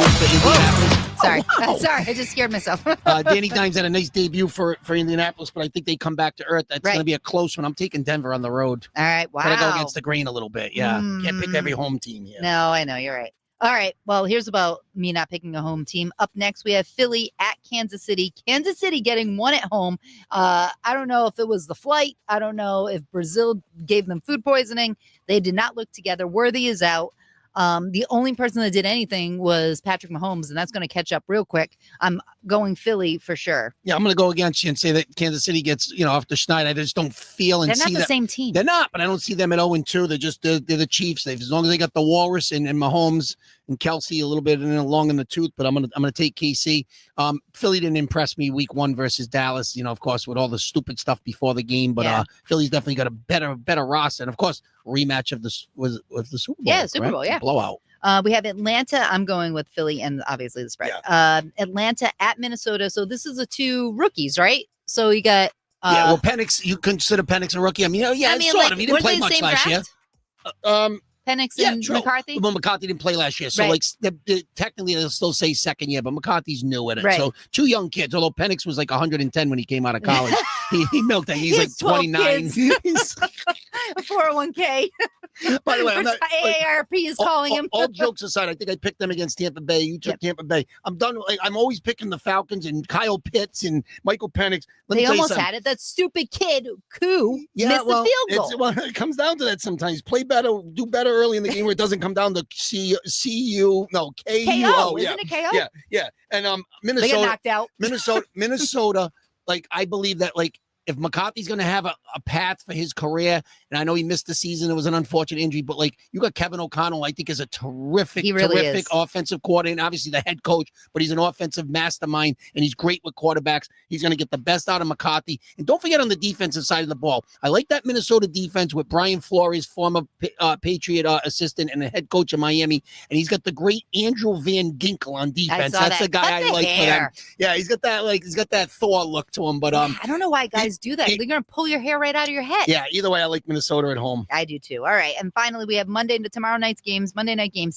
Sorry, sorry, I just scared myself. Danny Dimes had a nice debut for Indianapolis, but I think they come back to earth. That's going to be a close one. I'm taking Denver on the road. All right, wow. Gotta go against the grain a little bit. Yeah, can't pick every home team here. No, I know you're right. All right. Well, here's about me not picking a home team. Up next, we have Philly at Kansas City. Kansas City getting 1 at home. I don't know if it was the flight. I don't know if Brazil gave them food poisoning. They did not look together. Worthy is out. The only person that did anything was Patrick Mahomes, and that's going to catch up real quick. I'm going Philly for sure. Yeah, I'm going to go against you and say that Kansas City gets, off the schneid. I just don't feel and see that. They're not the same team. They're not, but I don't see them at 0-2. They're the Chiefs. As long as they got the Walrus and Mahomes and Kelsey a little bit long in the tooth, but I'm gonna take KC. Philly didn't impress me week 1 versus Dallas. Of course, with all the stupid stuff before the game, but Philly's definitely got a better roster, and of course, rematch of the Super Bowl. Yeah, Super Bowl. Yeah, blowout. We have Atlanta. I'm going with Philly and obviously the spread. Yeah. Atlanta at Minnesota. So this is the 2 rookies, right? So you got Penix. You consider Penix a rookie? I mean, sort of. He didn't play much last year. Penix and McCarthy? Well, McCarthy didn't play last year. So, technically, they'll still say second year, but McCarthy's new at it. Right. So, 2 young kids, although Penix was like 110 when he came out of college. he milked it. He's like 29. He's 401k. By the way, AARP is calling him. All jokes aside, I think I picked them against Tampa Bay. You took Tampa Bay. I'm done. I'm always picking the Falcons and Kyle Pitts and Michael Penix. They almost had it. That stupid kid, Koo, missed the field goal. It comes down to that sometimes. Play better, do better early in the game where it doesn't come down to KU. KO, isn't it KO? Yeah. And Minnesota. They got knocked out. Minnesota. Like I believe that if McCarthy's going to have a path for his career, and I know he missed the season, it was an unfortunate injury, but you got Kevin O'Connell, I think is a terrific offensive coordinator, obviously the head coach, but he's an offensive mastermind, and he's great with quarterbacks. He's going to get the best out of McCarthy. And don't forget on the defensive side of the ball, I like that Minnesota defense with Brian Flores, former Patriot assistant and the head coach of Miami, and he's got the great Andrew Van Ginkel on defense. That's the guy I like for them. Yeah, he's got that Thor look to him, but I don't know why guys do that. They're going to pull your hair right out of your head. Yeah, either way, I like Minnesota at home. I do too. All right. And finally, we have Monday night games.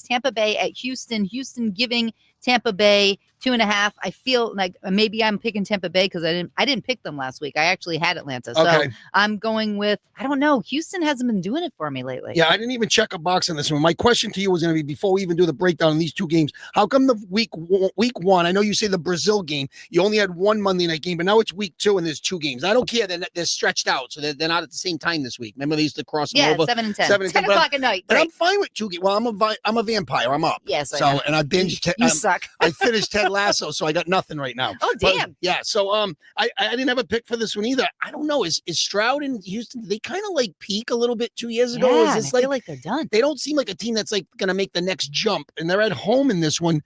Tampa Bay at Houston. Houston giving Tampa Bay 2.5. I feel like maybe I'm picking Tampa Bay because I didn't pick them last week. I actually had Atlanta. So I'm going with, I don't know. Houston hasn't been doing it for me lately. Yeah, I didn't even check a box on this one. My question to you was going to be, before we even do the breakdown on these 2 games, how come the week 1, I know you say the Brazil game, you only had 1 Monday night game, but now it's week 2 and there's 2 games. I don't care. They're stretched out, so they're not at the same time this week. Remember they used to cross them over? Yeah, 7 and 10. 10 o'clock at night. But I'm fine with 2 games. Well, I'm a vampire. I'm up. Yes, and I binged. You suck. I finished Ted Lasso, so I got nothing right now. Oh, damn. But, so I didn't have a pick for this one either. I don't know. Is Stroud and Houston, they kind of peak a little bit 2 years ago? Yeah, Is this I feel like they're done. They don't seem like a team that's going to make the next jump, and they're at home in this one.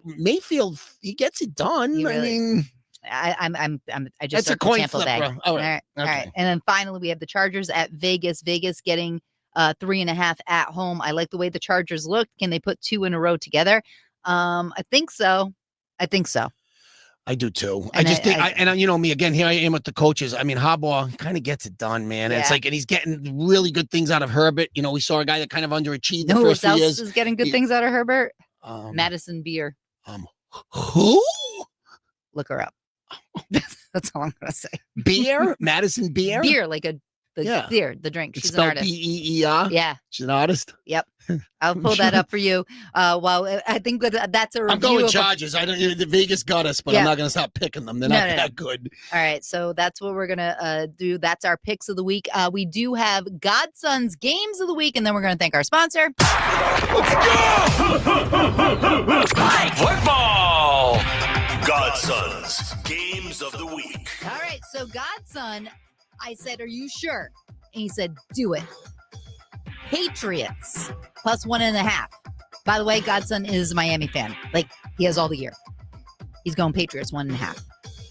Mayfield, he gets it done. Really, I mean, I just that's a coin Tampa flip, Bay. bro. All right. All right. And then finally we have the Chargers at Vegas. Vegas getting 3.5 at home. I like the way the Chargers look. Can they put 2 in a row together? I think so. I do too. I just think, and you know me again. Here I am with the coaches. I mean, Harbaugh kind of gets it done, man. Yeah. It's and he's getting really good things out of Herbert. We saw a guy that kind of underachieved the first few years. Who else is getting good things out of Herbert? Madison Beer. Who? Look her up. That's all I'm gonna say. Beer? Madison Beer? Beer, like a The drink. It's She's an spelled artist. Beer. Yeah. She's an artist. Yep. I'll pull that up for you. Well, I think that's a review. I'm going of Chargers. The Vegas got us, but I'm not going to stop picking them. They're not that good. All right, so that's what we're gonna do. That's our picks of the week. We do have Godson's games of the week, and then we're gonna thank our sponsor. Football. Godson's games of the week. All right, so Godson, I said, "Are you sure?" And he said, "Do it." Patriots plus 1.5. By the way, Godson is a Miami fan. Like, he has all the year. He's going Patriots 1.5.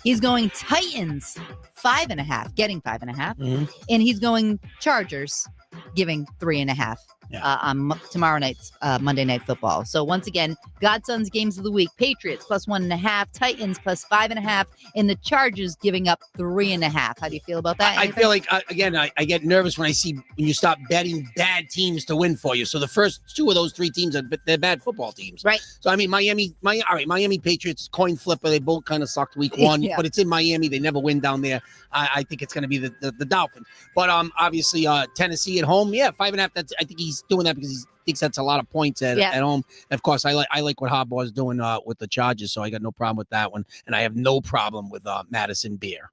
He's going Titans 5.5, getting 5.5. Mm-hmm. And he's going Chargers, giving 3.5 on tomorrow night's Monday Night Football. So once again, Godson's games of the week: Patriots plus 1.5, Titans plus 5.5, and the Chargers giving up 3.5. How do you feel about that? I feel like, again, I get nervous when you stop betting bad teams to win for you. So the first two of those three teams they're bad football teams. Right. So I mean, Miami Patriots coin flipper. They both kind of sucked week one, but it's in Miami. They never win down there. I think it's going to be the Dolphins. But obviously Tennessee at home, 5.5. I think he's doing that because he thinks that's a lot of points at home. Of course, I like what Harbaugh's doing with the Chargers, so I got no problem with that one, and I have no problem with Madison beer.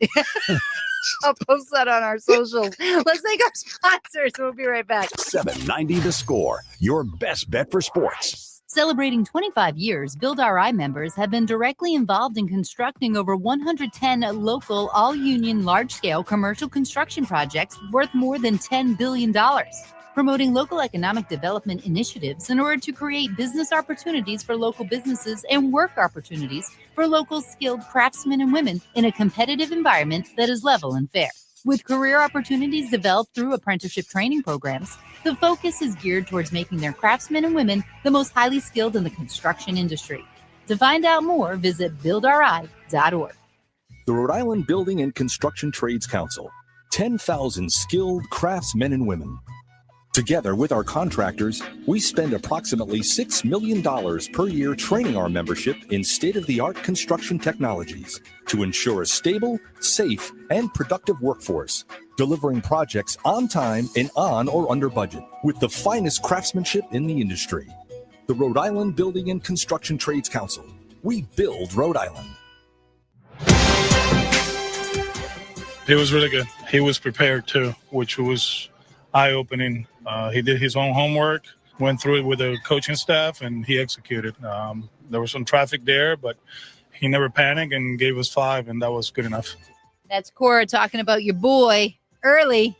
I'll post that on our socials. Let's thank our sponsors. We'll be right back. 790 The Score, your best bet for sports. Celebrating 25 years, Build RI members have been directly involved in constructing over 110 local, all-union, large-scale commercial construction projects worth more than $10 billion. Promoting local economic development initiatives in order to create business opportunities for local businesses and work opportunities for local skilled craftsmen and women in a competitive environment that is level and fair. With career opportunities developed through apprenticeship training programs, the focus is geared towards making their craftsmen and women the most highly skilled in the construction industry. To find out more, visit buildri.org. The Rhode Island Building and Construction Trades Council. 10,000 skilled craftsmen and women. Together with our contractors, we spend approximately $6 million per year training our membership in state-of-the-art construction technologies to ensure a stable, safe, and productive workforce, delivering projects on time and on or under budget with the finest craftsmanship in the industry. The Rhode Island Building and Construction Trades Council. We build Rhode Island. He was really good. He was prepared too, which was eye-opening. He did his own homework, went through it with the coaching staff, and he executed. There was some traffic there, but he never panicked and gave us 5, and that was good enough. That's Cora talking about your boy, Early.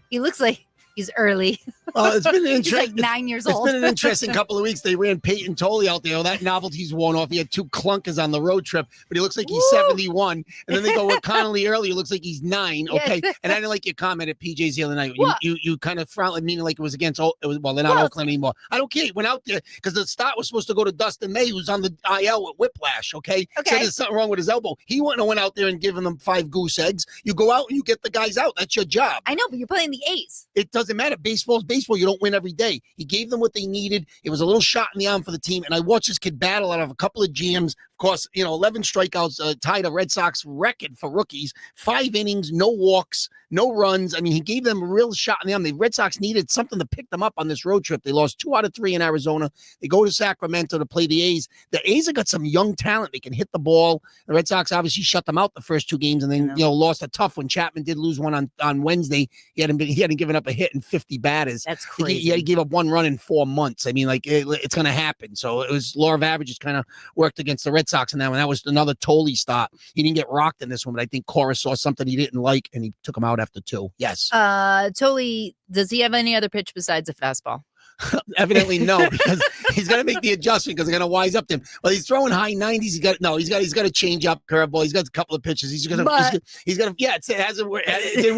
He looks like he's early. Well, it's been He's like 9 years old. It's been an interesting couple of weeks. They ran Peyton Tolley out there. That novelty's worn off. He had 2 clunkers on the road trip, but he looks like he's 71. And then they go with Connolly Early. He looks like he's 9. Okay. Yes. And I didn't like your comment at PJ's the other night. You kind of frowned, meaning like it was against, they're not Oakland anymore. I don't care. He went out there because the start was supposed to go to Dustin May, who's on the IL with whiplash. Okay. So there's something wrong with his elbow. He wouldn't have went out there and given them 5 goose eggs. You go out and you get the guys out. That's your job. I know, but you're playing the A's. It doesn't matter. Baseball's baseball. You don't win every day. He gave them what they needed. It was a little shot in the arm for the team. And I watched this kid battle out of a couple of jams. Of course, 11 strikeouts, tied a Red Sox record for rookies. 5 innings, no walks, no runs. I mean, he gave them a real shot in the arm. The Red Sox needed something to pick them up on this road trip. They lost 2 out of 3 in Arizona. They go to Sacramento to play the A's. The A's have got some young talent. They can hit the ball. The Red Sox obviously shut them out the first 2 games and then, lost a tough one. Chapman did lose one on Wednesday. He hadn't given up a hit in 50 batters. That's crazy. He had to give up 1 run in 4 months. I mean, it's going to happen. So it was law of averages kind of worked against the Red Sox in that one. That was another Tolley stop. He didn't get rocked in this one, but I think Cora saw something he didn't like, and he took him out after 2. Yes. Tolley, does he have any other pitch besides a fastball? Evidently no, because he's going to make the adjustment because they're going to wise up to him. Well, he's throwing high 90s. He's got to change up curveball. He's got a couple of pitches. It didn't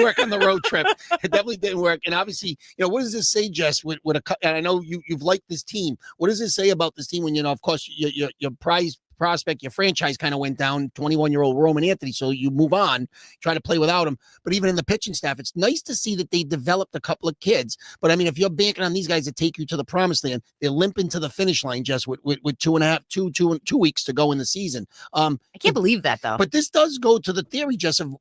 work on the road trip. It definitely didn't work. And obviously, what does this say, Jess? And I know you've liked this team. What does this say about this team when of course your prize prospect. Your franchise kind of went down, 21-year-old Roman Anthony. So you move on, try to play without him. But even in the pitching staff, it's nice to see that they developed a couple of kids. But I mean, if you're banking on these guys to take you to the promised land, they're limping to the finish line just with 2 weeks to go in the season. I can't believe that though. But this does go to the theory, just of,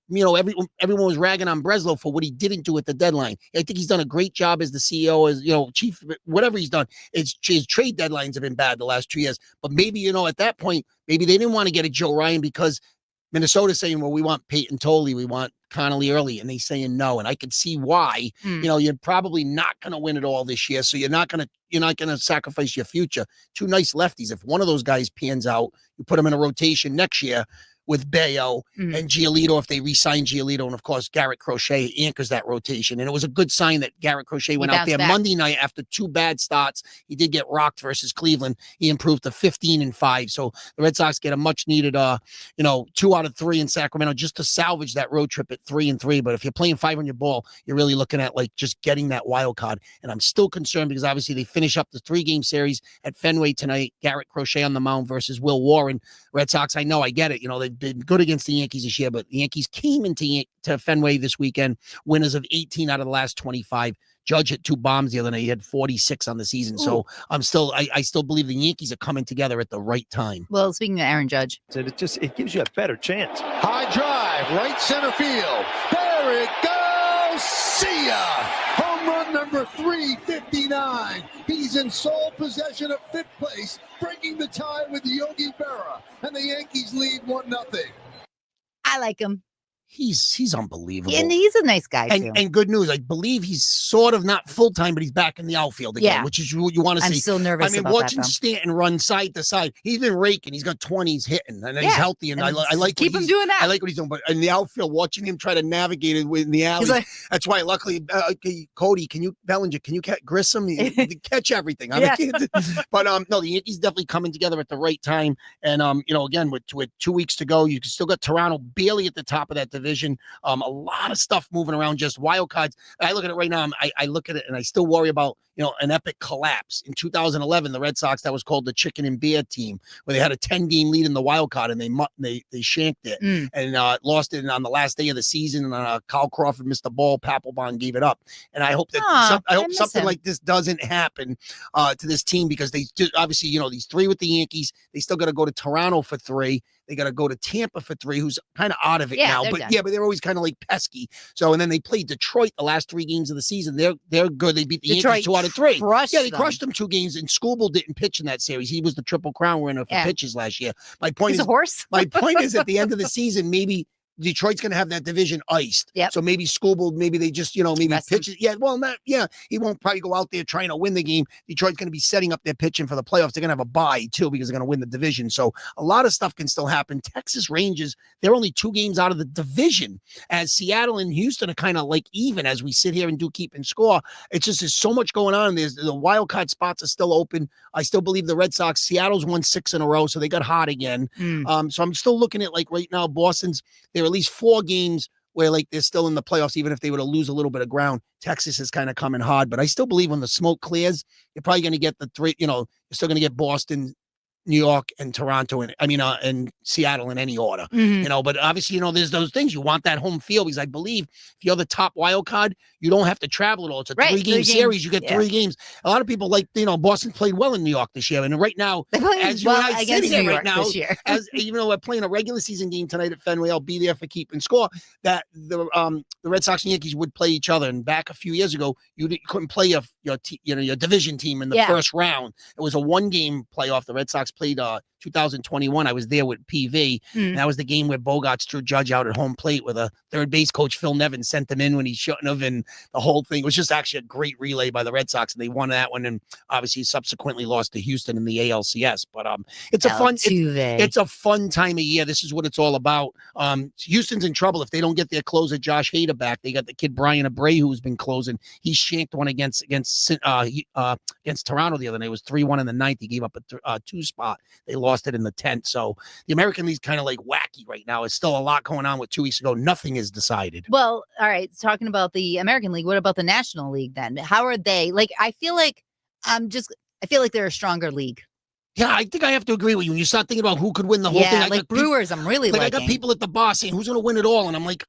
everyone was ragging on Breslow for what he didn't do at the deadline. I think he's done a great job as the CEO, as chief, whatever he's done. His trade deadlines have been bad the last 2 years. But maybe, at that point, maybe they didn't want to get a Joe Ryan because Minnesota's saying, well, we want Peyton Tolley, we want Connolly early, and they saying no. And I could see why. You're probably not going to win it all this year, so you're not going to sacrifice your future. Two nice lefties. If one of those guys pans out, you put them in a rotation next year with Bayo and Giolito, if they re-sign Giolito, and of course Garrett Crochet anchors that rotation. And it was a good sign that Garrett Crochet went out there Monday night after 2 bad starts. He did get rocked versus Cleveland. He improved to 15-5. So the Red Sox get a much needed 2 out of 3 in Sacramento just to salvage that road trip at 3-3. But if you're playing 500 ball, you're really looking at like just getting that wild card. And I'm still concerned because obviously they finish up the 3-game series at Fenway tonight. Garrett Crochet on the mound versus Will Warren. Red Sox, I know, I get it. They've been good against the Yankees this year, but the Yankees came into Fenway this weekend, winners of 18 out of the last 25. Judge hit 2 bombs the other night. He had 46 on the season. Ooh. So I still believe the Yankees are coming together at the right time. Well, speaking of Aaron Judge, it gives you a better chance. High drive, right center field. There it goes. See ya. Home run number 359. He's in sole possession of 5th place, breaking the tie with Yogi Berra, and the Yankees lead 1-0. I like him. He's unbelievable. And he's a nice guy, too. And good news, I believe he's sort of not full-time, but he's back in the outfield again, which is what you want to see. I'm still nervous about watching that, Stanton run side to side, he's been raking. He's got 20s hitting, and he's healthy, and I like keep him doing that. I like what he's doing, but in the outfield, watching him try to navigate it in the alley, that's why, luckily, Cody, Bellinger, can you catch Grissom? Catch everything. But no, the Yankees definitely coming together at the right time, and again, with 2 weeks to go, you still got Toronto barely at the top of that division. A lot of stuff moving around, just wild cards. I look at it right now. I look at it and I still worry about an epic collapse. In 2011, the Red Sox, that was called the Chicken and Beer team, where they had a 10-game lead in the wild card and they shanked it and lost it on the last day of the season. And Kyle Crawford missed the ball. Papelbon gave it up. And I hope that something like this doesn't happen to this team, because they obviously these 3 with the Yankees. They still got to go to Toronto for 3. They got to go to Tampa for 3, who's kind of out of it now. But but they're always kind of like pesky. So, and then they played Detroit the last 3 games of the season. They're good. They beat the Yankees 2 out of 3. They crushed them 2 games. And Skubal didn't pitch in that series. He was the Triple Crown winner for pitches last year. My point is a horse. My point is, at the end of the season, maybe Detroit's going to have that division iced. So maybe Skubal, maybe they just, maybe pitch it. He won't probably go out there trying to win the game. Detroit's going to be setting up their pitching for the playoffs. They're going to have a bye too, because they're going to win the division. So a lot of stuff can still happen. Texas Rangers, they're only 2 games out of the division, as Seattle and Houston are kind of like even as we sit here and do keep and score. It's just, there's so much going on. The wild card spots are still open. I still believe the Red Sox, Seattle's won 6 in a row, so they got hot again. So I'm still looking at, like, right now, Boston's, they're at least 4 games where, like, they're still in the playoffs, even if they were to lose a little bit of ground. Texas is kind of coming hard, but I still believe when the smoke clears, you're probably going to get the 3, you're still going to get Boston, New York, and Toronto, and Seattle in any order, but obviously, there's those things. You want that home field, because I believe if you're the top wild card, you don't have to travel at all. It's a 3-game series. You get 3 games. A lot of people Boston played well in New York this year. And right now, as you and I sit here right now, as even though we're playing a regular season game tonight at Fenway, I'll be there for keep and score, that the Red Sox and Yankees would play each other. And back a few years ago, you couldn't play your division team in the first round. It was a 1-game playoff. The Red Sox played 2021. I was there with PV. And that was the game where Bogarts threw Judge out at home plate with a third base coach. Phil Nevin sent them in when he shouldn't have, and the whole thing was just actually a great relay by the Red Sox, and they won that one, and obviously subsequently lost to Houston in the ALCS. But it's a fun time of year. This is what it's all about. Houston's in trouble if they don't get their closer Josh Hader back. They got the kid Brian Abreu, who's been closing. He shanked one against Toronto the other night. It was 3-1 in the 9th. He gave up a 2 spot. They lost it in the 10th. So the American League's kind of like wacky right now. It's still a lot going on. With 2 weeks ago, nothing is decided. Well, all right. Talking about the American League, what about the National League then? How are they? Like, I feel like they're a stronger league. Yeah, I think I have to agree with you. When you start thinking about who could win the whole thing, Yeah, like Brewers, I'm really I liking. got people at the bar saying who's going to win it all, and I'm like,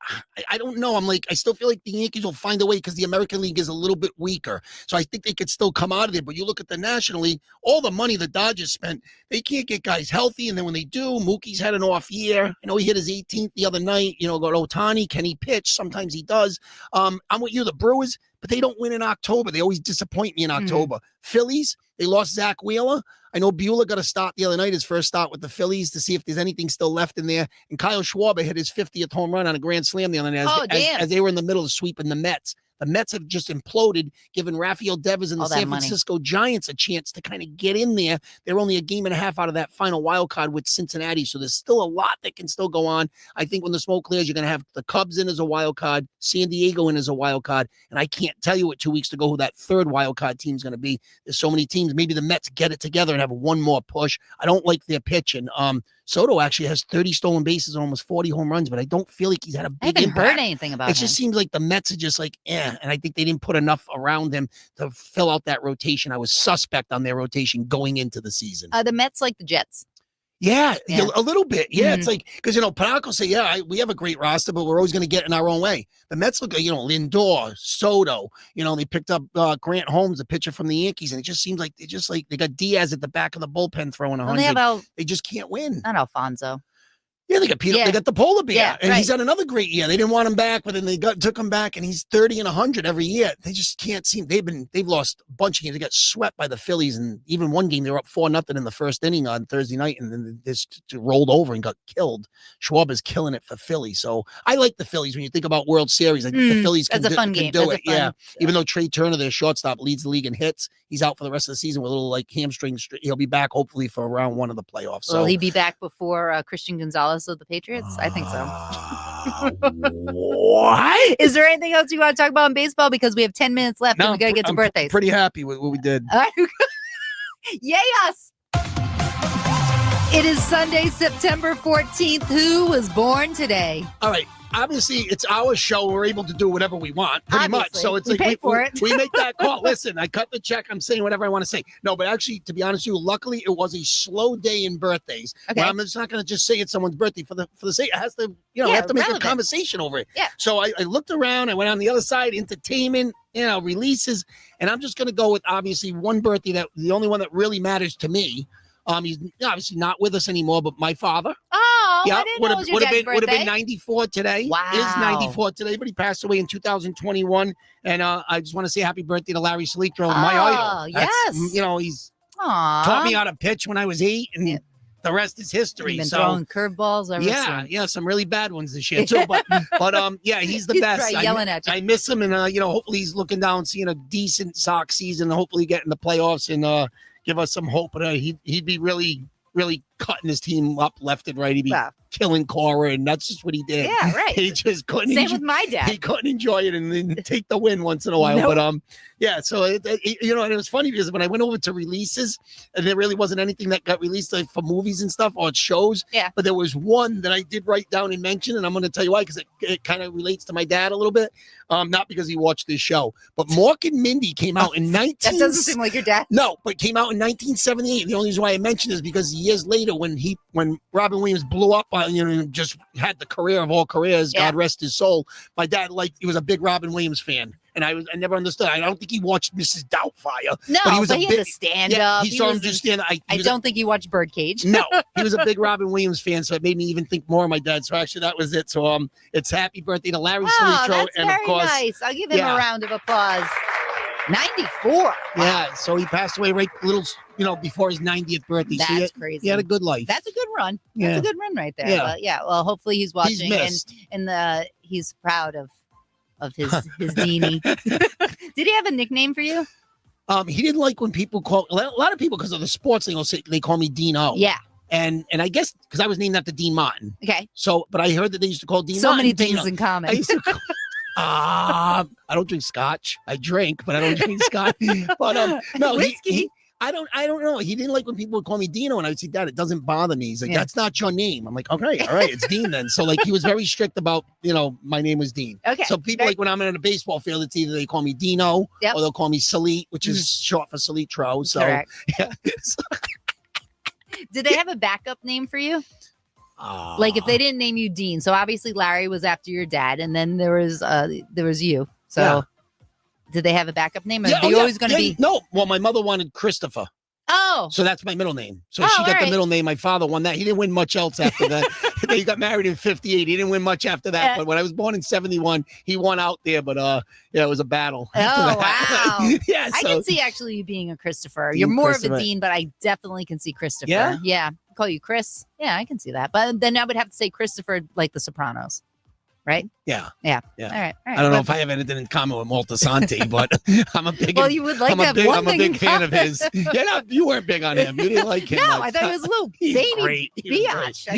I don't know. I'm like, I still feel like the Yankees will find a way because the American League is a little bit weaker, so I think they could still come out of there. But you look at the National League, all the money the Dodgers spent, they can't get guys healthy, and then when they do, Mookie's had an off year. I know he hit his 18th the other night. Got Ohtani. Can he pitch? Sometimes he does. I'm with you, the Brewers, but they don't win in October. They always disappoint me in October. Phillies, they lost Zach Wheeler. I know Buehler got a start the other night, his first start with the Phillies, to see if there's anything still left in there. And Kyle Schwarber hit his 50th home run on a grand slam the other night as they were in the middle of sweeping the Mets. The Mets have just imploded, giving Rafael Devers and the San Francisco Giants a chance to kind of get in there. They're only a game and a half out of that final wild card with Cincinnati, so there's still a lot that can still go on. I think when the smoke clears, you're going to have the Cubs in as a wild card, San Diego in as a wild card, and I can't tell you 2 weeks to go who that third wild card team is going to be. There's so many teams. Maybe the Mets get it together and have one more push. I don't like their pitching. Soto actually has 30 stolen bases and almost 40 home runs, but I don't feel like he's had a big impact. I haven't heard anything about him. It just seems like the Mets are just like, and I think they didn't put enough around him to fill out that rotation. I was suspect on their rotation going into the season. The Mets like the Jets. Yeah, a little bit. Yeah, It's like, because, Panacco say, we have a great roster, but we're always going to get in our own way. The Mets look at, Lindor, Soto, they picked up Grant Holmes, a pitcher from the Yankees, and it just seems like they got Diaz at the back of the bullpen throwing 100. They just can't win. Not Alfonso. Yeah, they got Peter. Yeah. They got the polar bear, and he's had another great year. They didn't want him back, but then they took him back, and he's 30 and 100 every year. They just can't seem. They've lost a bunch of games. They got swept by the Phillies, and even one game they were up 4-0 in the first inning on Thursday night, and then they just rolled over and got killed. Schwarber's killing it for Philly, so I like the Phillies. When you think about World Series, I think the Phillies can do it. Even though Trey Turner, their shortstop, leads the league in hits, he's out for the rest of the season with a little hamstring. He'll be back hopefully for round one of the playoffs. So. Will he be back before Christian Gonzalez of the Patriots? I think so. What? Is there anything else you want to talk about in baseball? Because we have 10 minutes left and we got to get to birthdays. Pretty happy with what we did. Yay us! It is Sunday, September 14th. Who was born today? All right. Obviously, it's our show. We're able to do whatever we want, pretty much. So it's we pay for it. We make that call. Listen, I cut the check. I'm saying whatever I want to say. No, but actually, to be honest with you, luckily, it was a slow day in birthdays. Okay. I'm just not going to just say it's someone's birthday for the sake. It has to, we have to make a conversation over it. Yeah. So I looked around. I went on the other side, entertainment, releases, and I'm just going to go with obviously one birthday that the only one that really matters to me. He's obviously not with us anymore, but my father. Oh, I didn't know it was your dad's birthday. Would have been 94 today. Wow. Is 94 today, but he passed away in 2021. And I just want to say happy birthday to Larry Salitro, my idol. Yes. He's taught me how to pitch when I was 8, and the rest is history. You've been throwing curveballs ever since. Yeah, some really bad ones this year too. But he's the best. He's yelling at you. I miss him, and hopefully he's looking down, seeing a decent Sox season, and hopefully getting the playoffs and give us some hope. But he'd be really, really cutting his team up left and right. He'd be killing Cora, and that's just what he did. Yeah, right. He just couldn't. Same with my dad. He couldn't enjoy it and then take the win once in a while. Nope. But so and it was funny because when I went over to releases, and there really wasn't anything that got released for movies and stuff or shows. Yeah. But there was one that I did write down and mention, and I'm going to tell you why, because it kind of relates to my dad a little bit. Not because he watched this show, but Mork and Mindy came out in 19. That doesn't seem like your dad. No, but came out in 1978. The only reason why I mentioned is because years later, when Robin Williams blew up, just had the career of all careers, God rest his soul. My dad he was a big Robin Williams fan. And I never understood. I don't think he watched Mrs. Doubtfire. No, but he had to stand up. He saw him just stand up. I don't think he watched Birdcage. No, he was a big Robin Williams fan, so it made me even think more of my dad. So actually, that was it. So it's happy birthday to Larry Salitro. That's and very of course, nice. I'll give him a round of applause. 94. Wow. Yeah, so he passed away before his 90th birthday. That's crazy. He had a good life. That's a good run. That's a good run right there. Yeah. But well, hopefully he's watching and he's proud of his Deanie. Did he have a nickname for you? He didn't like when people call a lot of people, because of the sports thing, they call me Dino. Yeah. And I guess because I was named after Dean Martin. Okay. So, but I heard that they used to call Dean so Martin many things Dino. in common. I used to call, I don't drink scotch. I drink, but I don't drink scotch. But no, whiskey. I don't know. He didn't like when people would call me Dino, and I would say, Dad, it doesn't bother me. He's like, that's not your name. I'm like, okay, all right, it's Dean then. So he was very strict about, my name was Dean. Okay. So people when I'm in a baseball field, it's either they call me Dino or they'll call me Salit, which is short for Salitro. So correct. Yeah. Did they have a backup name for you? Like if they didn't name you Dean, so obviously Larry was after your dad, and then there was you. So did they have a backup name? Or are they always going to be? No. Well, my mother wanted Christopher. Oh. So that's my middle name. So she got the middle name. My father won that. He didn't win much else after that. They got married in 58. He didn't win much after that. But when I was born in 71, he won out there. But it was a battle. Oh, wow. Yeah. I can see actually you being a Christopher. You're more of a Dean, but I definitely can see Christopher. Yeah? Yeah. I call you Chris. Yeah, I can see that. But then I would have to say Christopher like The Sopranos. Right? Yeah. Yeah. All right. I don't know if I have anything in common with Walter Santi, but I'm a big. Well, you would like that one I'm a big fan of his. Yeah, you weren't big on him. You didn't like him. No, I thought he was a little baby biatch. I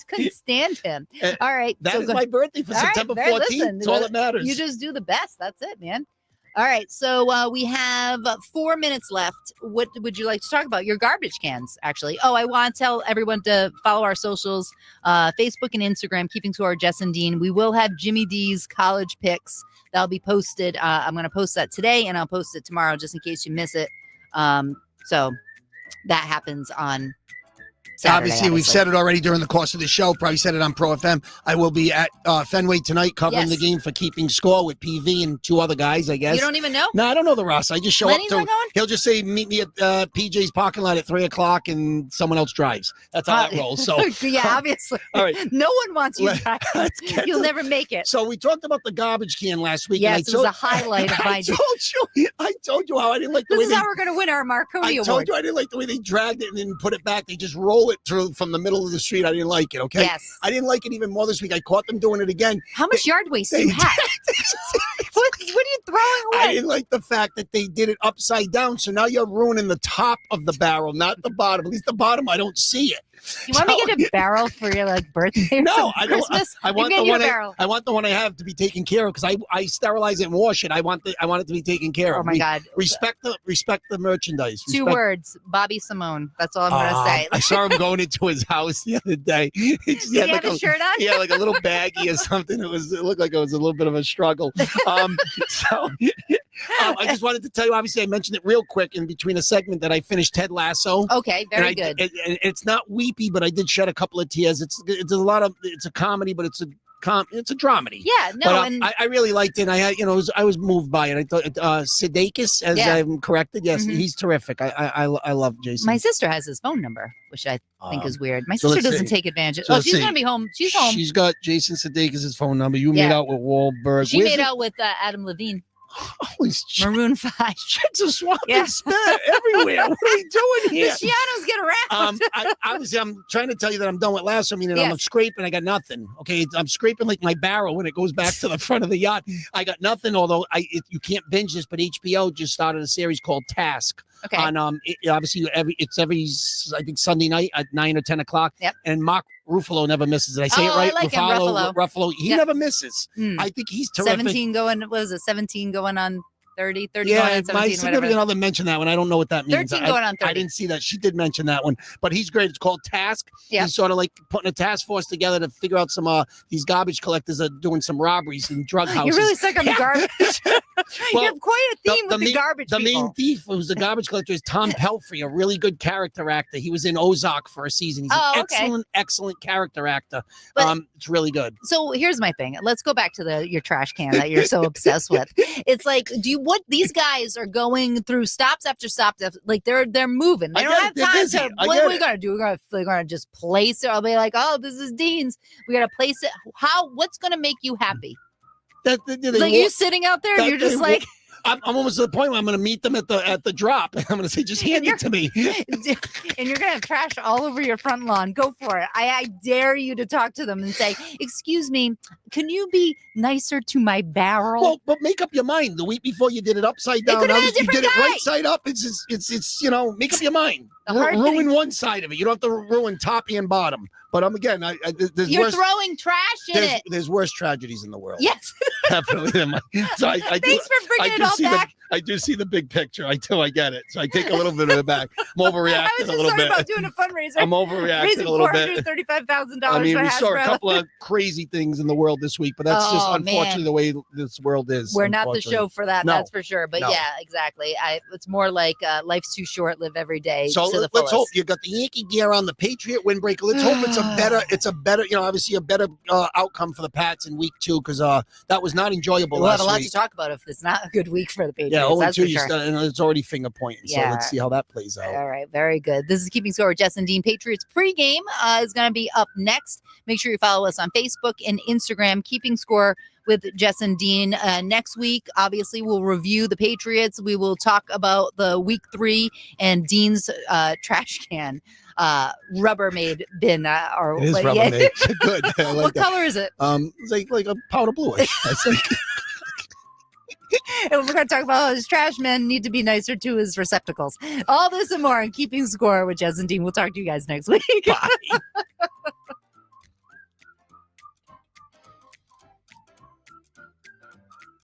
couldn't stand him. All right. That is my birthday for September 14th. That's all that matters. You just do the best. That's it, man. All right, so we have 4 minutes left. What would you like to talk about? Your garbage cans, actually. Oh, I want to tell everyone to follow our socials, Facebook and Instagram, Keeping Score, Jess and Dean. We will have Jimmy D's college picks. That'll be posted. I'm going to post that today, and I'll post it tomorrow just in case you miss it. So that happens on Saturday, obviously, we've said it already during the course of the show. Probably said it on Pro FM. I will be at Fenway tonight covering the game for Keeping Score with PV and two other guys, I guess. You don't even know? No, I don't know the Ross. I just show Lenny's up not going? He'll just say, meet me at PJ's parking lot at 3 o'clock and someone else drives. That's how that rolls. So yeah, obviously. All right. No one wants you driving. You'll never make it. So we talked about the garbage can last week. Yes, it was a highlight of my day. I told you how I didn't like the way This is how we're going to win our Marconi Award. I told you I didn't like the way they dragged it and then put it back. They just roll it through from the middle of the street. I didn't like it, okay? Yes. I didn't like it even more this week. I caught them doing it again. How much yard waste do you have? What are you throwing away? I didn't like the fact that they did it upside down, so now you're ruining the top of the barrel, not the bottom. At least the bottom, I don't see it. You want me to get a barrel for your birthday? No, I don't. Christmas? I want the one. I want the one I have to be taken care of because I sterilize it and wash it. I want it to be taken care of. Oh my God! Respect the merchandise. Two words: Bobby Simone. That's all I'm gonna say. I saw him going into his house the other day. He had a shirt on. Yeah, like a little baggie or something. It looked like it was a little bit of a struggle. I just wanted to tell you. Obviously, I mentioned it real quick in between a segment that I finished Ted Lasso. Okay, very good. It's not weepy, but I did shed a couple of tears. It's a comedy, but it's a dramedy. Yeah, no, but I really liked it. I had, I was moved by it. I thought Sudeikis, as I'm corrected. Yes, he's terrific. I love Jason. My sister has his phone number, which I think is weird. My sister doesn't take advantage. She's gonna be home. She's home. She's got Jason Sudeikis' phone number. You made out with Wahlberg. She made out with Adam Levine. Holy shit. Maroon 5. Shit's a swapping spit everywhere. What are we doing here? The Shianos get around. Obviously, I'm trying to tell you that I'm done with Lasso, meaning I'm scraping. I got nothing. Okay, I'm scraping like my barrel when it goes back to the front of the yacht. I got nothing, although you can't binge this, but HBO just started a series called Task. Okay. On obviously every I think Sunday night at 9 or 10 o'clock. Yep. And Mark Ruffalo never misses. Did I say it right? I like him, Ruffalo. He never misses. I think he's terrific. 17 going on 30 going yeah, on 17, my significant other mentioned that one. I don't know what that means. 13 going on 30. I didn't see that. She did mention that one, but he's great. It's called Task. Yeah. He's sort of like putting a task force together to figure out some these garbage collectors are doing some robberies in drug houses. You're really sick on the garbage. Well, you have quite a theme with the garbage The people. main thief who's the garbage collector is Tom Pelphrey, a really good character actor. He was in Ozark for a season. He's an excellent character actor. But, it's really good. So here's my thing. Let's go back to your trash can that you're so obsessed with. It's like, these guys are going through stops after stops. Like they're moving. They don't have time to. What are we gonna do? We're gonna just place it. I'll be like, oh, this is Dean's. We gotta place it. What's gonna make you happy? You sitting out there and you're just like. I'm almost to the point where I'm going to meet them at the drop. I'm going to say, just hand it to me. And you're going to have trash all over your front lawn. Go for it. I dare you to talk to them and say, excuse me, can you be nicer to my barrel? Well, but make up your mind. The week before you did it upside down. Now you did it right side up. It's make up your mind. Ruin one side of it. You don't have to ruin top and bottom. But again, you're throwing trash in it. There's worse tragedies in the world. Yes. Definitely. Thanks for bringing it all back. I do see the big picture. I do. I get it. So I take a little bit of it back. I'm overreacting I was a just little talking bit. about doing a fundraiser. I'm overreacting Raising a little bit. $435,000 I mean, for we saw a Hasbro. couple of crazy things in the world this week, but that's just Oh, unfortunately man. the way this world is. We're not the unfortunately. show for that, No. that's for sure. But No. yeah, exactly. It's more like life's too short, live every day. So to the let's hope fullest. you got the Yankee gear on, the Patriot windbreaker. Let's hope it's a better, obviously a better outcome for the Pats in week 2 because that was not enjoyable We'll have last a lot week. to talk about if it's not a good week for the Patriots. Yeah, 0-2, that's for sure. and it's already finger pointing. So Yeah. let's see how that plays out. All right, very good. This is Keeping Score with Jess and Dean. Patriots pregame is going to be up next. Make sure you follow us on Facebook and Instagram. Keeping Score with Jess and Dean. Next week, obviously, we'll review the Patriots. We will talk about the week 3 and Dean's trash can Rubbermaid bin. It is Rubbermaid. Good. I like What that. color is it? It's like a powder bluish. I think. And we're going to talk about how his trash men need to be nicer to his receptacles. All this and more on Keeping Score with Jess and Dean. We'll talk to you guys next week. Bye.